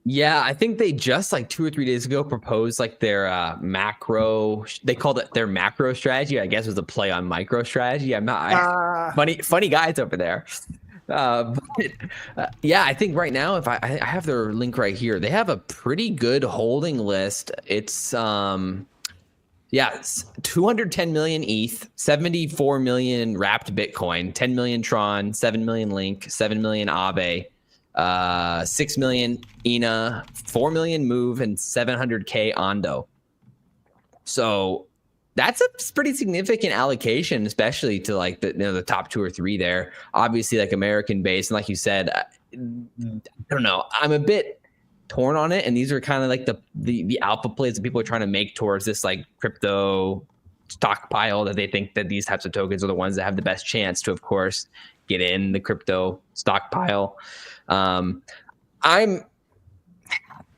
Yeah, I think they just like 2 or 3 days ago proposed like their macro. They called it their macro strategy. I guess it was a play on micro strategy. I'm not funny guys over there. Yeah, I think right now, if I have their link right here, they have a pretty good holding list. It's it's 210 million ETH, 74 million wrapped Bitcoin, 10 million Tron, 7 million Link, 7 million Aave, 6 million ENA, 4 million Move, and 700K Ondo. So that's a pretty significant allocation, especially to like the top 2 or 3 there. Obviously, like American based, and like you said, I don't know. I'm a bit torn on it, and these are kind of like the alpha plays that people are trying to make towards this like crypto stockpile that they think that these types of tokens are the ones that have the best chance to, of course, get in the crypto stockpile.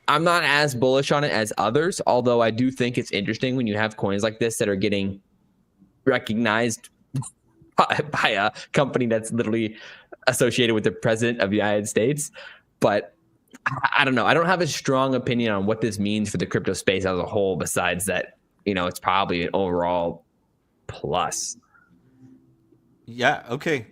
I'm not as bullish on it as others, although I do think it's interesting when you have coins like this that are getting recognized by a company that's literally associated with the president of the United States. But I don't know. I don't have a strong opinion on what this means for the crypto space as a whole, besides that, it's probably an overall plus. Yeah, okay.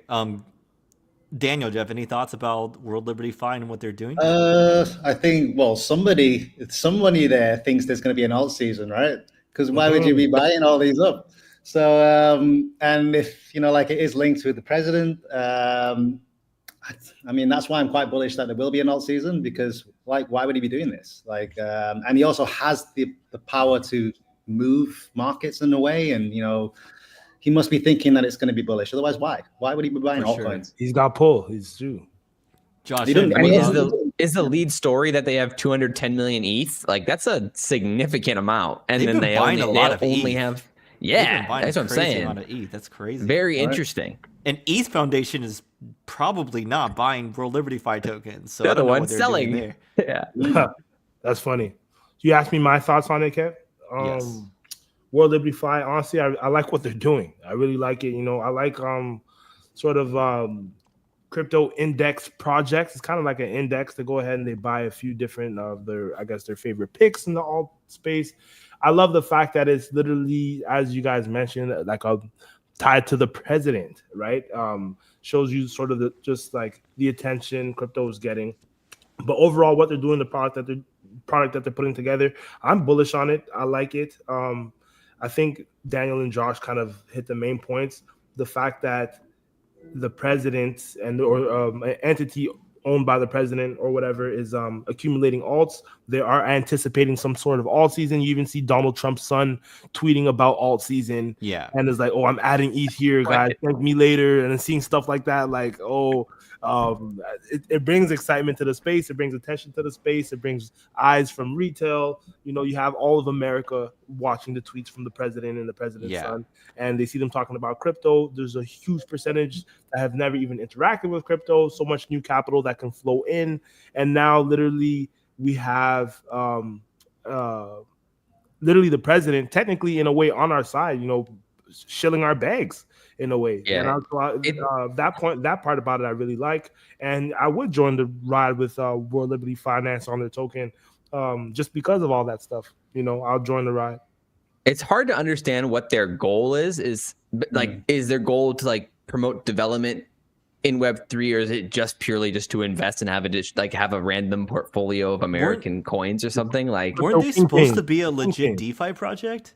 Daniel, do you have any thoughts about World Liberty Fi and what they're doing? I think, well, somebody there thinks there's going to be an alt season, right? Because why would you be buying all these up? So, and if, like it is linked with the president, I mean, that's why I'm quite bullish that there will be an alt season, because like, why would he be doing this? Like, and he also has the power to move markets in a way, and, he must be thinking that it's going to be bullish. Otherwise, why? Why would he be buying For sure. altcoins? He's got pull. He's true. Josh, He didn't- you I mean, have any thoughts? Is the lead story that they have 210 million ETH? Like, that's a significant amount. And They've then been they buying only, a lot they of only ETH. have, They've been yeah, buying that's a what I'm crazy saying. amount of ETH. That's crazy. Very interesting. And ETH Foundation is probably not buying World Liberty Fi tokens, so They're I don't the know what ones they're selling. doing there. Yeah. That's funny. You asked me my thoughts on it, Kev? Yes. World Liberty Fi, honestly, I like what they're doing. I really like it. I like sort of crypto index projects. It's kind of like an index to go ahead and they buy a few different of their favorite picks in the alt space. I love the fact that it's literally, as you guys mentioned, like tied to the president, right? Shows you sort of the attention crypto is getting. But overall, what they're doing, the product that they're putting together, I'm bullish on it. I like it. I think Daniel and Josh kind of hit the main points. The fact that the president or an entity owned by the president or whatever is accumulating alts, they are anticipating some sort of alt season. You even see Donald Trump's son tweeting about alt season. Yeah. And it's like, oh, I'm adding ETH here, guys. Right. Thank me later. And then seeing stuff like that, like, oh, it brings excitement to the space. It brings attention to the space. It brings eyes from retail. You know, you have all of America watching the tweets from the president and the president's son, and they see them talking about crypto. There's a huge percentage that have never even interacted with crypto. So much new capital that can flow in, and now literally we have literally the president technically in a way on our side. You know, shilling our bags in a way. Yeah. And that part about it, I really like. And I would join the ride with World Liberty Finance on their token, just because of all that stuff. You know, I'll join the ride. It's hard to understand what their goal is. Is their goal to like promote development in Web3, or is it just purely just to invest and have a random portfolio of American coins or something? Like, weren't they supposed to be a legit DeFi project?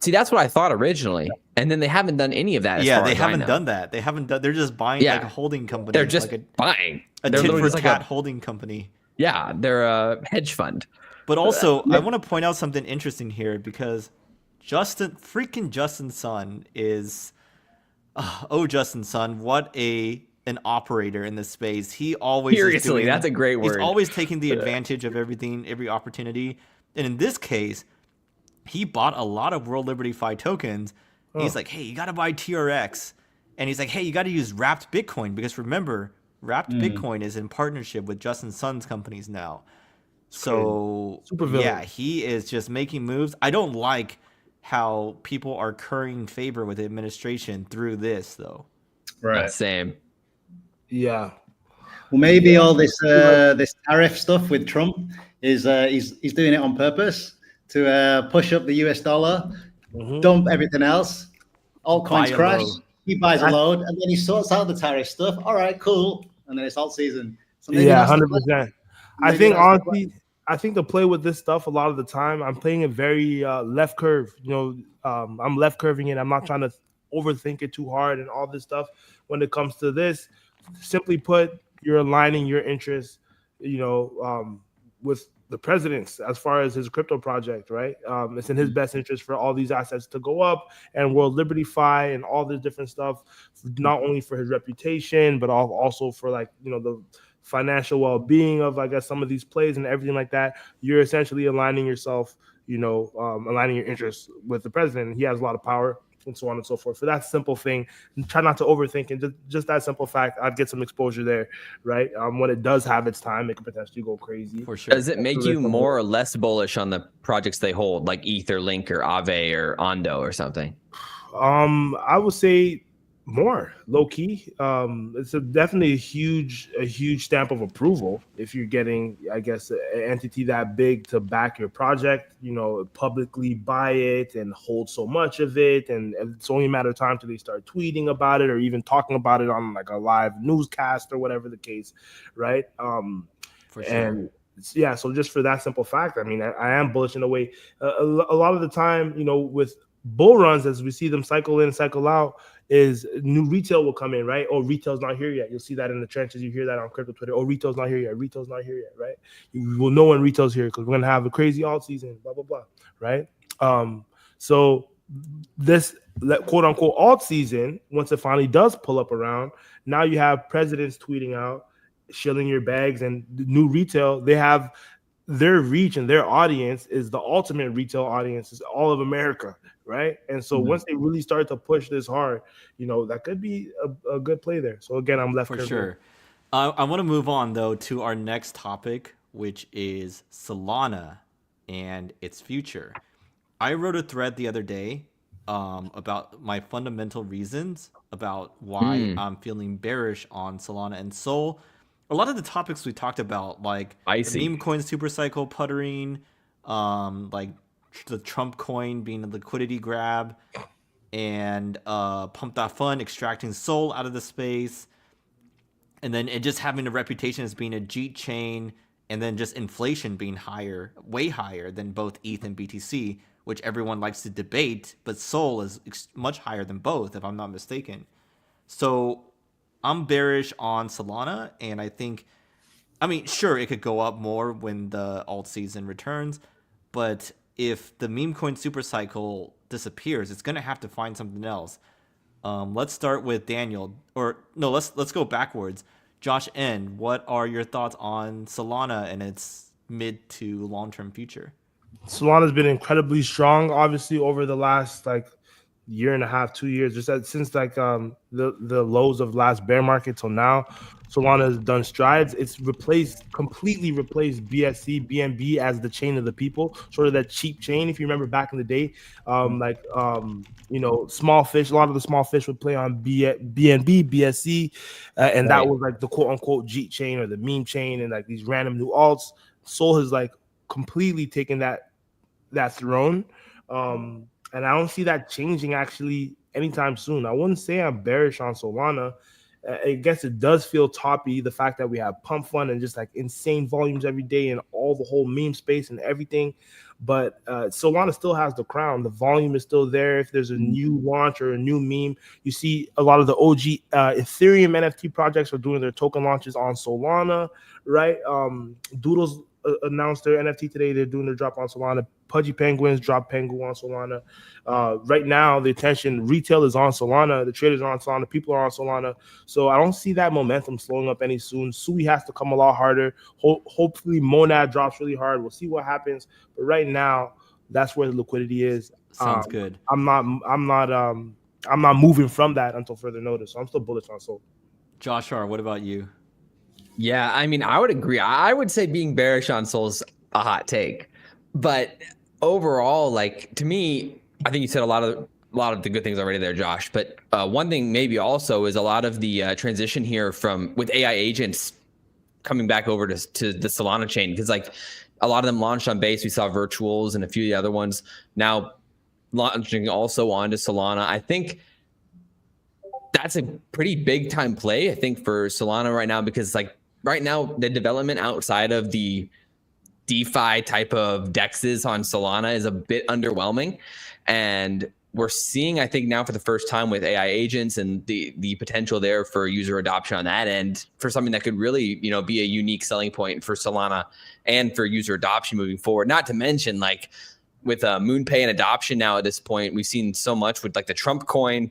See, that's what I thought originally, and then they haven't done any of that. Yeah, they haven't done that. They haven't done. They're just buying like a holding company. They're just like buying a tit for tat holding company. Yeah, they're a hedge fund. But also, I want to point out something interesting here because Justin Sun is, Justin Sun, what an operator in this space. He always seriously, that's a great word. He's always taking the advantage of everything, every opportunity, and in this case, he bought a lot of World Liberty Fi tokens. He's like, hey, you got to buy TRX. And he's like, hey, you got to use Wrapped Bitcoin because remember, Wrapped Bitcoin is in partnership with Justin Sun's companies now. So, yeah, he is just making moves. I don't like how people are currying favor with the administration through this, though. Right. Same. Yeah. Well, maybe all this this tariff stuff with Trump is he's doing it on purpose to push up the US dollar, dump everything else, altcoins crash. He buys a load, and then he sorts out the tariff stuff. All right, cool. And then it's alt season. So 100%. I think honestly, I think to play with this stuff a lot of the time, I'm playing it very left curve. You know, I'm left curving it. I'm not trying to overthink it too hard and all this stuff. When it comes to this, simply put, you're aligning your interests, you know, with the president's as far as his crypto project, right? It's in his best interest for all these assets to go up, and World Liberty Fi and all this different stuff, not only for his reputation, but also for, like, you know, the financial well-being of, I guess, some of these plays and everything like that. You're essentially aligning yourself, you know, aligning your interests with the president. He has a lot of power and so on and so forth. For that simple thing, try not to overthink it. Just that simple fact, I'd get some exposure there, right? When it does have its time, it could potentially go crazy. For sure. Does it make you more or less bullish on the projects they hold, like Ether, Link, or Aave, or Ondo, or something? I would say more low key. It's definitely a huge stamp of approval if you're getting, I guess, an entity that big to back your project, you know, publicly buy it and hold so much of it, and it's only a matter of time till they start tweeting about it or even talking about it on like a live newscast or whatever the case, right? For sure. And yeah, so just for that simple fact, I mean, I am bullish in a way. A lot of the time, you know, with bull runs, as we see them cycle in and cycle out, is new retail will come in, right? Oh, retail's not here yet. You'll see that in the trenches. You hear that on crypto Twitter. Oh, retail's not here yet. Retail's not here yet, right? You will know when retail's here because we're gonna have a crazy alt season, blah blah blah, right? So this quote unquote alt season, once it finally does pull up around, now you have presidents tweeting out, shilling your bags, and the new retail. They have their reach and their audience is the ultimate retail audience, is all of America, right? And so once they really start to push this hard, you know, that could be a good play there. So again, I'm left for sure. I want to move on though to our next topic, which is Solana and its future. I wrote a thread the other day about my fundamental reasons about why I'm feeling bearish on Solana and Sol. A lot of the topics we talked about, like the meme coin supercycle puttering, like the Trump coin being a liquidity grab, and Pump.Fun extracting Sol out of the space, and then it just having a reputation as being a Jeet chain, and then just inflation being higher, way higher than both ETH and BTC, which everyone likes to debate, but Sol is much higher than both, if I'm not mistaken. So I'm bearish on Solana, and I think I mean, sure, it could go up more when the alt season returns, but if the meme coin super cycle disappears, it's gonna have to find something else. Let's start with Daniel, or no, let's go backwards. Josh N, what are your thoughts on Solana and its mid to long term future? Solana's been incredibly strong, obviously, over the last like year and a half, 2 years, just since like the lows of last bear market till now. Solana has done strides. It's completely replaced BSC, BNB as the chain of the people, sort of that cheap chain. If you remember back in the day, small fish. A lot of the small fish would play on BNB, BSC, and that Right. was like the quote unquote Jeet chain or the meme chain, and like these random new alts. Sol has like completely taken that throne. And I don't see that changing actually anytime soon. I wouldn't say I'm bearish on Solana. I guess it does feel toppy, the fact that we have pump fund and just like insane volumes every day and all the whole meme space and everything. But Solana still has the crown. The volume is still there. If there's a new launch or a new meme, you see a lot of the OG Ethereum NFT projects are doing their token launches on Solana, right? Doodles announced their NFT today. They're doing their drop on Solana. Pudgy Penguins drop Pengu on Solana. Right now, the attention retail is on Solana. The traders are on Solana. People are on Solana. So I don't see that momentum slowing up any soon. Sui has to come a lot harder. Hopefully, Monad drops really hard. We'll see what happens. But right now, that's where the liquidity is. Sounds good. I'm not moving from that until further notice. So I'm still bullish on Sol. Josh R, what about you? Yeah, I mean, I would agree. I would say being bearish on Sol's a hot take, but overall, like to me, I think you said a lot of the good things already there, Josh. But one thing maybe also is a lot of the transition here with AI agents coming back over to the Solana chain, because like a lot of them launched on Base. We saw Virtuals and a few of the other ones now launching also onto Solana. I think that's a pretty big time play, I think, for Solana right now, because like right now the development outside of the DeFi type of dexes on Solana is a bit underwhelming. And we're seeing, I think now for the first time with AI agents and the potential there for user adoption on that end for something that could really, be a unique selling point for Solana and for user adoption moving forward. Not to mention like with MoonPay and adoption now at this point, we've seen so much with like the Trump coin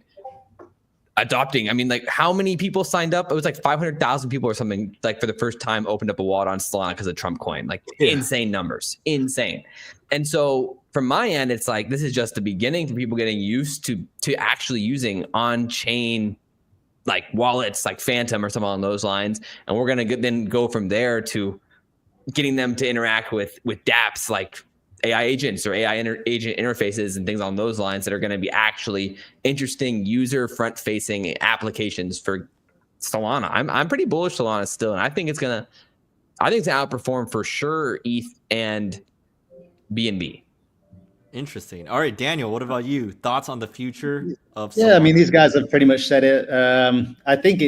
adopting. I mean, like how many people signed up? It was like 500,000 people or something, like for the first time opened up a wallet on Solana because of Trump coin. Like insane numbers, insane. And so from my end, it's like this is just the beginning for people getting used to actually using on-chain like wallets like Phantom or something along those lines. And we're gonna then go from there to getting them to interact with dApps like AI agents or AI agent interfaces and things on those lines that are going to be actually interesting user front facing applications for Solana. I'm pretty bullish Solana still, and I think it's gonna outperform for sure ETH and BNB. Interesting. All right, Daniel, what about you? Thoughts on the future of Solana? Yeah, I mean, these guys have pretty much said it. I think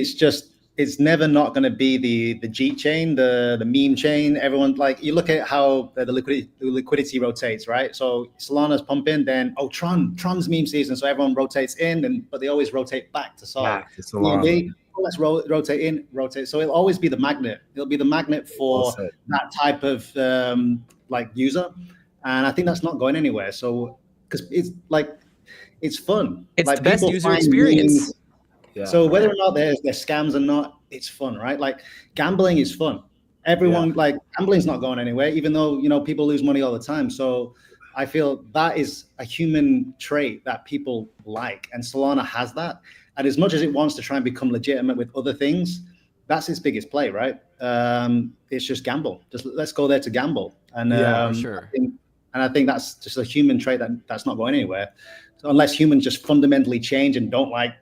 it's never not going to be the Jeet chain, the meme chain. Everyone, like, you look at how the liquidity rotates, right? So Solana's pumping, then Tron's meme season, so everyone rotates in, but they always rotate back to Sol. BNB, let's rotate in, rotate. So it'll always be the magnet. It'll be the magnet for that type of like user, and I think that's not going anywhere. So because it's fun. It's like the best user experience. Yeah. So whether or not there's scams or not, it's fun, right? Like gambling is fun. Everyone like gambling's not going anywhere, even though people lose money all the time. So I feel that is a human trait that people like, and Solana has that. And as much as it wants to try and become legitimate with other things, that's its biggest play, right? It's just gamble. Just let's go there to gamble. And for sure. I think that's just a human trait that's not going anywhere. So unless humans just fundamentally change and don't like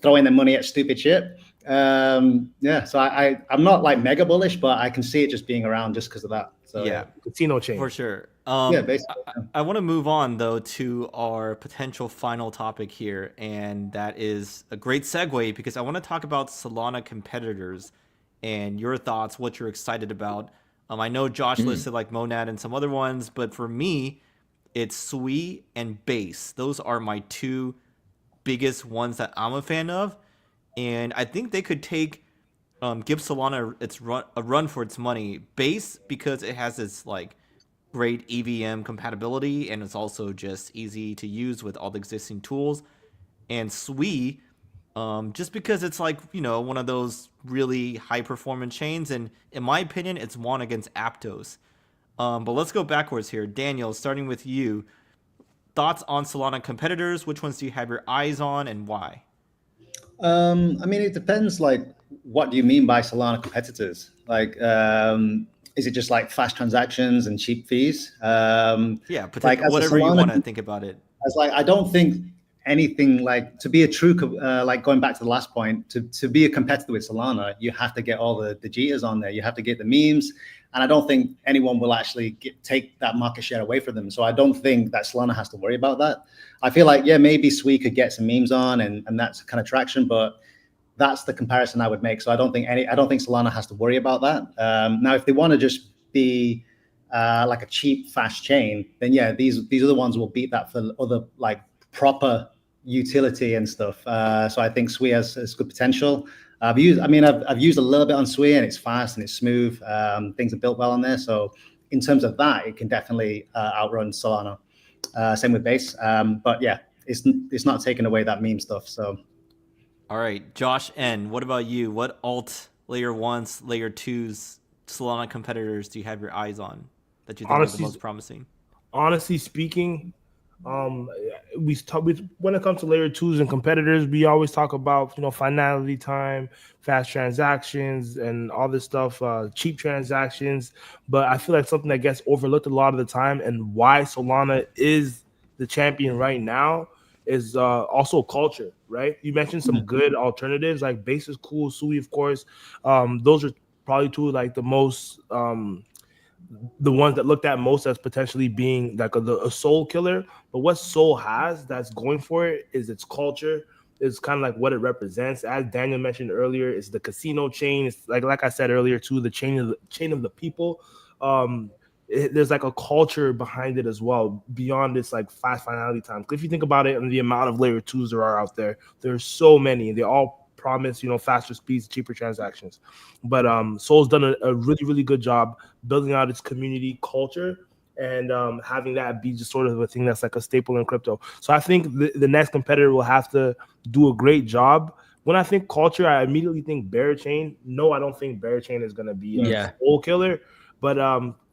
throwing their money at stupid shit. So I'm not like mega bullish, but I can see it just being around just because of that. So casino chain for sure. Basically. I want to move on though to our potential final topic here, and that is a great segue because I want to talk about Solana competitors and your thoughts, what you're excited about. I know Josh listed like Monad and some other ones, but for me, it's Sui and Base. Those are my two biggest ones that I'm a fan of, and I think they could take give Solana a run for its money. Base because it has this like great EVM compatibility and it's also just easy to use with all the existing tools. And Sui, just because it's like one of those really high performance chains, and in my opinion, it's won against Aptos. But let's go backwards here. Daniel, starting with you, thoughts on Solana competitors? Which ones do you have your eyes on, and why? I mean, it depends. Like, what do you mean by Solana competitors? Like, is it just like fast transactions and cheap fees? Yeah, Like, as a whatever you Solana, want to think about it. as like, I don't think anything like to be a true, like going back to the last point, to be a competitor with Solana, you have to get all the jitters on there. You have to get the memes. And I don't think anyone will actually take that market share away from them. So I don't think that Solana has to worry about that. I feel like, yeah, maybe Sui could get some memes on and that's kind of traction, but that's the comparison I would make. So I don't think Solana has to worry about that. Now, if they want to just be like a cheap, fast chain, then yeah, these other ones will beat that for other like proper utility and stuff. So I think Sui has good potential. I've used a little bit on Sui and it's fast and it's smooth. Things are built well on there. So in terms of that, it can definitely outrun Solana. Same with Base. But yeah, it's not taking away that meme stuff. So. All right, Josh N, what about you? What alt layer 1s, layer 2s, Solana competitors do you have your eyes on that you think are the most promising? Honestly speaking, when it comes to layer 2s and competitors, we always talk about finality time, fast transactions, and all this stuff, cheap transactions. But I feel like something that gets overlooked a lot of the time, and why Solana is the champion right now, is also culture. Right? You mentioned some good alternatives like Base is cool, Sui, of course. Those are probably two like the most. The ones that looked at most as potentially being like a soul killer. But what soul has that's going for it is its culture. It's kind of like what it represents. As Daniel mentioned earlier, it's the casino chain. It's like I said earlier too, the chain of the people. There's like a culture behind it as well, beyond this like fast finality time. If you think about it and the amount of layer 2s there are out there, there's so many, and they all promise faster speeds, cheaper transactions. But Sol's done a really, really good job building out its community culture and having that be just sort of a thing that's like a staple in crypto. So I think the next competitor will have to do a great job. When I think culture, I immediately think Barachain. No, I don't think Barachain is going to be a soul killer, but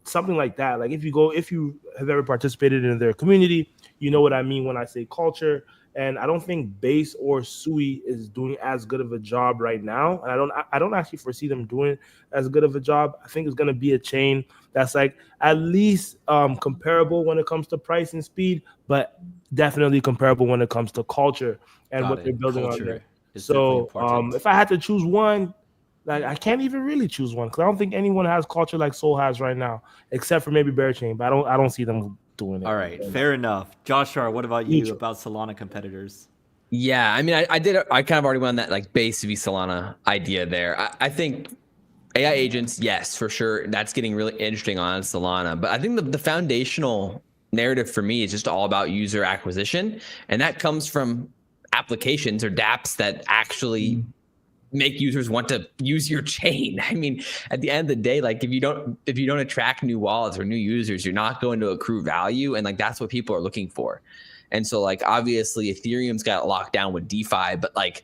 something like that. Like if you have ever participated in their community, you know what I mean when I say culture. And I don't think Base or Sui is doing as good of a job right now. And I don't actually foresee them doing as good of a job. I think it's going to be a chain that's like at least comparable when it comes to price and speed, but definitely comparable when it comes to culture and what they're building on there. So if I had to choose one, like I can't even really choose one because I don't think anyone has culture like Sol has right now, except for maybe Barachain. But I don't see them doing it. All right, fair enough. Joshua, what about you about Solana competitors? Yeah, I mean, I kind of already went on that like Base v Solana idea there. I think AI agents, yes, for sure. That's getting really interesting on Solana. But I think the foundational narrative for me is just all about user acquisition. And that comes from applications or dApps that actually make users want to use your chain. I mean, at the end of the day, like if you don't attract new wallets or new users, you're not going to accrue value. And like that's what people are looking for. And so like obviously Ethereum's got locked down with DeFi, but like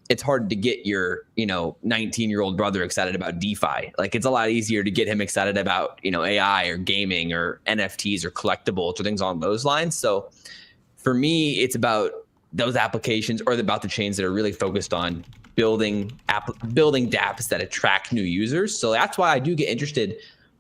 it's hard to get your 19-year-old brother excited about DeFi. Like it's a lot easier to get him excited about AI or gaming or NFTs or collectibles or things along those lines. So for me, it's about those applications or about the chains that are really focused on building dApps that attract new users. So that's why I do get interested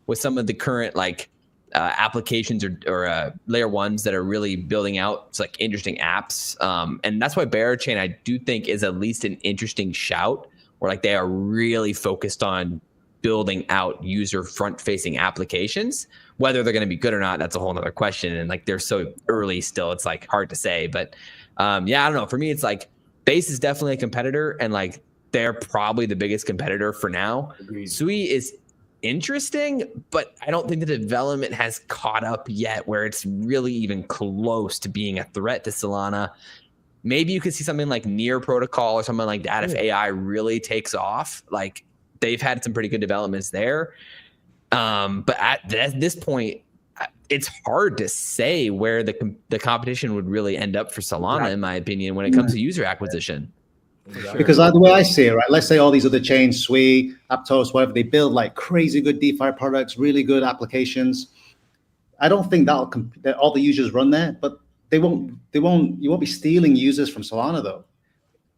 with some of the current like applications or layer 1s that are really building out like interesting apps. And that's why Barachain I do think is at least an interesting shout, where like they are really focused on building out user front facing applications. Whether they're going to be good or not, that's a whole nother question. And like they're so early still, it's like hard to say. But yeah, I don't know. For me, it's like Base is definitely a competitor, and like they're probably the biggest competitor for now. Agreed. Sui is interesting, but I don't think the development has caught up yet where it's really even close to being a threat to Solana. Maybe you could see something like Near Protocol or something like that if AI really takes off. Like they've had some pretty good developments there. But at this point, it's hard to say where the competition would really end up for Solana, in my opinion, when it comes to user acquisition. Sure. Because the way I see it, right, let's say all these other chains, Sui, Aptos, whatever, they build like crazy good DeFi products, really good applications. I don't think that all the users run there, but you won't be stealing users from Solana though.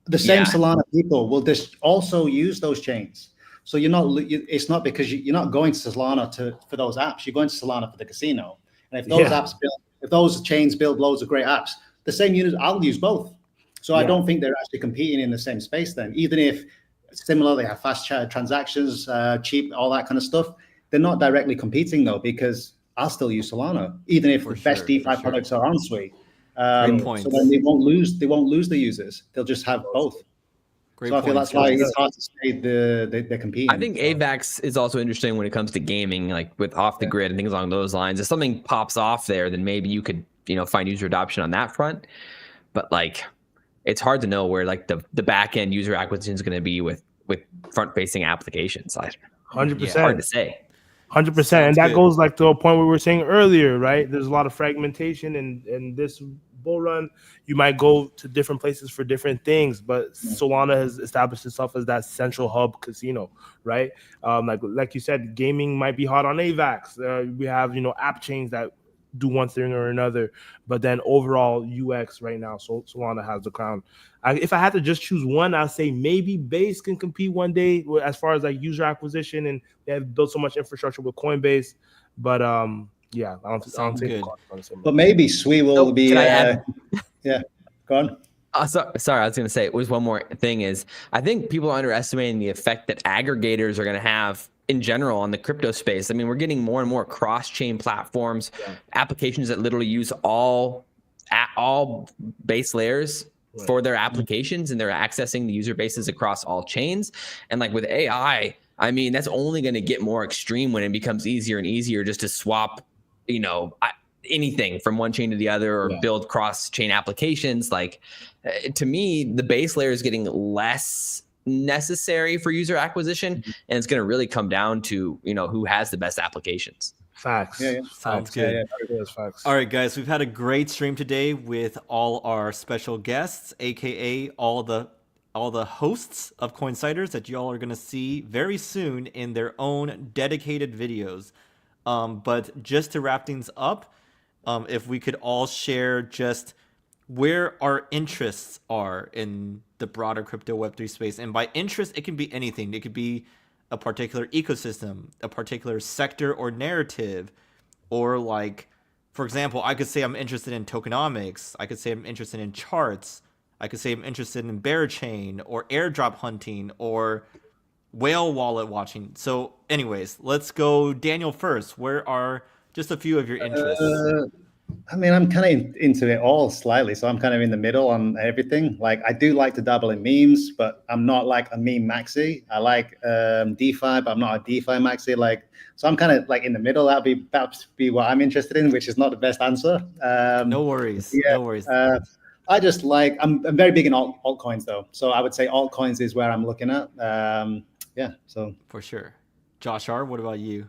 The same Solana people will just also use those chains. So it's not because you're not going to Solana for those apps. You're going to Solana for the casino. And if those if those chains build loads of great apps, the same users, I'll use both. So I don't think they're actually competing in the same space then. Even if similar, they have fast transactions, cheap, all that kind of stuff. They're not directly competing though, because I'll still use Solana, even if the best DeFi products are on Sui. Great point. So then they won't lose the users. They'll just have both. Great so I feel points. that's why it's hard to say they're competing. I think AVAX is also interesting when it comes to gaming, like with off the grid and things along those lines. If something pops off there, then maybe you could, find user adoption on that front. But like, it's hard to know where like the back end user acquisition is going to be with front facing applications. 100%. Hard to say. 100%. And that goes like to a point we were saying earlier, right? There's a lot of fragmentation in this bull run. You might go to different places for different things, but Solana has established itself as that central hub casino, right? Like you said, gaming might be hot on AVAX. We have, app chains that do one thing or another, but then overall UX right now, Solana has the crown. If I had to just choose one, I'd say maybe Base can compete one day as far as like user acquisition, and they have built so much infrastructure with Coinbase. But I don't think good. But maybe Sui will be. Can I add? Yeah, go on. Sorry, I was going to say, it was one more thing is I think people are underestimating the effect that aggregators are going to have in general on the crypto space. I mean, we're getting more and more cross-chain platforms, applications that literally use all base layers for their applications, and they're accessing the user bases across all chains. And like with AI, I mean, that's only going to get more extreme when it becomes easier and easier just to swap, anything from one chain to the other or build cross-chain applications. Like to me, the base layer is getting less necessary for user acquisition, and it's going to really come down to who has the best applications. Facts. Sounds good. Facts. All right, guys, we've had a great stream today with all our special guests, aka all the hosts of Coinsiders that y'all are going to see very soon in their own dedicated videos. But just to wrap things up, if we could all share just where our interests are in the broader crypto Web3 space. And by interest, it can be anything. It could be a particular ecosystem, a particular sector or narrative, or like, for example, I could say I'm interested in tokenomics. I could say I'm interested in charts. I could say I'm interested in bear chain or airdrop hunting or whale wallet watching. So anyways, let's go Daniel first. Where are just a few of your interests? I mean, I'm kind of into it all slightly, so I'm kind of in the middle on everything. Like, I do like to dabble in memes, but I'm not like a meme maxi. I like DeFi, but I'm not a DeFi maxi. Like, so I'm kind of like in the middle. That'd be what I'm interested in, which is not the best answer. No worries. Yeah, no worries. I just like I'm very big in altcoins though, so I would say altcoins is where I'm looking at. So for sure. Josh R, what about you?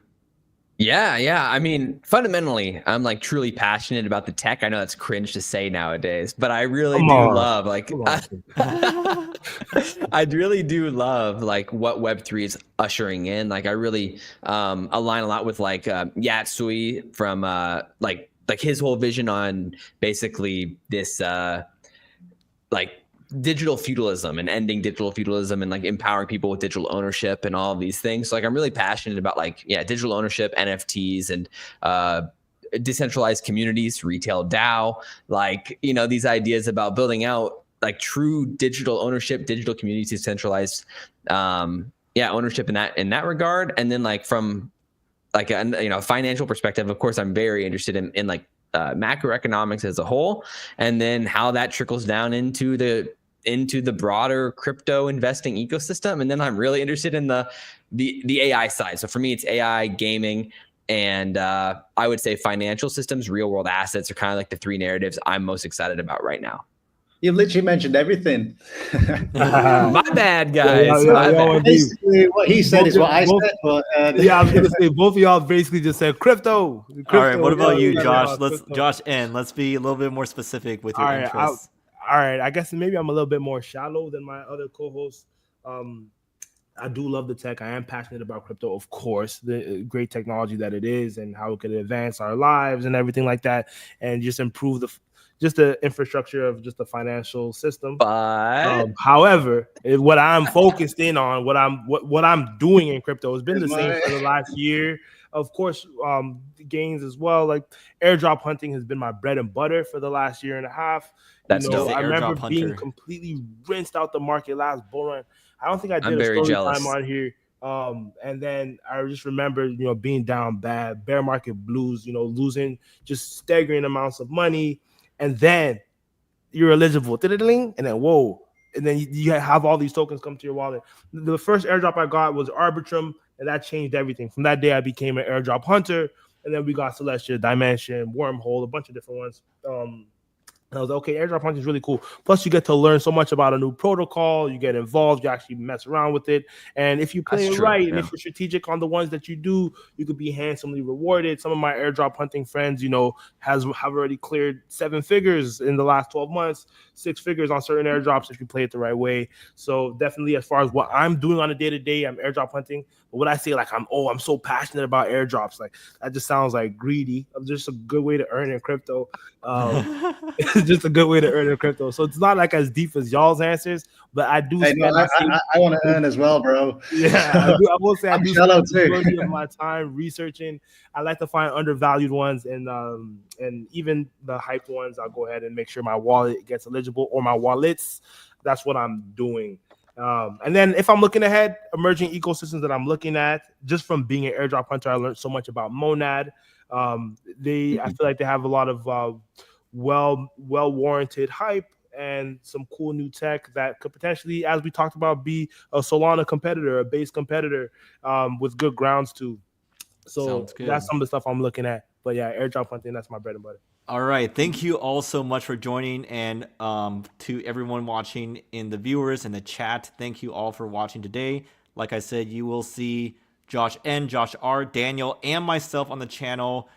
Yeah. I mean, fundamentally, I'm like truly passionate about the tech. I know that's cringe to say nowadays, but I really love like I really do love like what Web3 is ushering in. Like I really align a lot with like Yatsui from like his whole vision on basically this like digital feudalism and ending digital feudalism and like empowering people with digital ownership and all of these things. So like I'm really passionate about like digital ownership, NFTs, and decentralized communities, retail DAO, like these ideas about building out like true digital ownership, digital communities, decentralized ownership in that regard. And then like from like a financial perspective, of course I'm very interested in like macroeconomics as a whole, and then how that trickles down into the broader crypto investing ecosystem. And then I'm really interested in the AI side. So for me, it's AI, gaming, and I would say financial systems, real world assets are kind of like the three narratives I'm most excited about right now. You've literally mentioned everything. My bad, guys. yeah, My y'all bad. went deep. Basically, what he said is what I said. But Yeah, I was gonna say both of y'all basically just said crypto. All right, what about Yeah, you, Josh? crypto. Josh N. Let's be a little bit more specific with your All right, interests. all right. I guess maybe I'm a little bit more shallow than my other co-hosts. I do love the tech. I am passionate about crypto, of course, the great technology that it is and how it could advance our lives and everything like that, and just improve the infrastructure of just the financial system. But However, what I'm focused in on, what I'm doing in crypto has been the same for the last year. Of course, gains as well. Like airdrop hunting has been my bread and butter for the last year and a half. That's dope. I remember Airdrop being hunter. completely rinsed out the market last bull run. I don't think I I'm did a very story jealous. time on here. And then I just remember, being down bad, bear market blues, losing just staggering amounts of money. And then you're eligible. And then whoa. And then you have all these tokens come to your wallet. The first airdrop I got was Arbitrum, and that changed everything. From that day, I became an airdrop hunter. And then we got Celestia, Dimension, Wormhole, a bunch of different ones. And I was like, okay, airdrop hunting is really cool. Plus, you get to learn so much about a new protocol. You get involved. You actually mess around with it. And if you play it right, and if you're strategic on the ones that you do, you could be handsomely rewarded. Some of my airdrop hunting friends, have already cleared 7 figures in the last 12 months, 6 figures on certain airdrops if you play it the right way. So definitely, as far as what I'm doing on a day-to-day, I'm airdrop hunting. But when I say like I'm so passionate about airdrops, like that just sounds like greedy. I'm just a good way to earn in crypto. It's just a good way to earn in crypto. So it's not like as deep as y'all's answers, but I do spend. I want to earn as well, bro. Yeah, I do. I will say I do spend the too. majority of my time researching. I like to find undervalued ones and even the hyped ones. I'll go ahead and make sure my wallet gets eligible or my wallets. That's what I'm doing. And then if I'm looking ahead, emerging ecosystems that I'm looking at, just from being an airdrop hunter, I learned so much about Monad. I feel like they have a lot of well warranted hype and some cool new tech that could potentially, as we talked about, be a Solana competitor, a base competitor, with good grounds too. So that's some of the stuff I'm looking at. But yeah, airdrop hunting, that's my bread and butter. All right. Thank you all so much for joining. And to everyone watching in the viewers and the chat, thank you all for watching today. Like I said, you will see Josh N, Josh R, Daniel, and myself on the channel.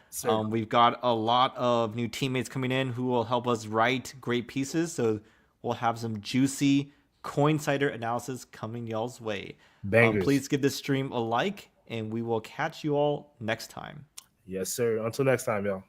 We've got a lot of new teammates coming in who will help us write great pieces. So we'll have some juicy Coinsider analysis coming y'all's way. Please give this stream a like, and we will catch you all next time. Yes, sir. Until next time, y'all.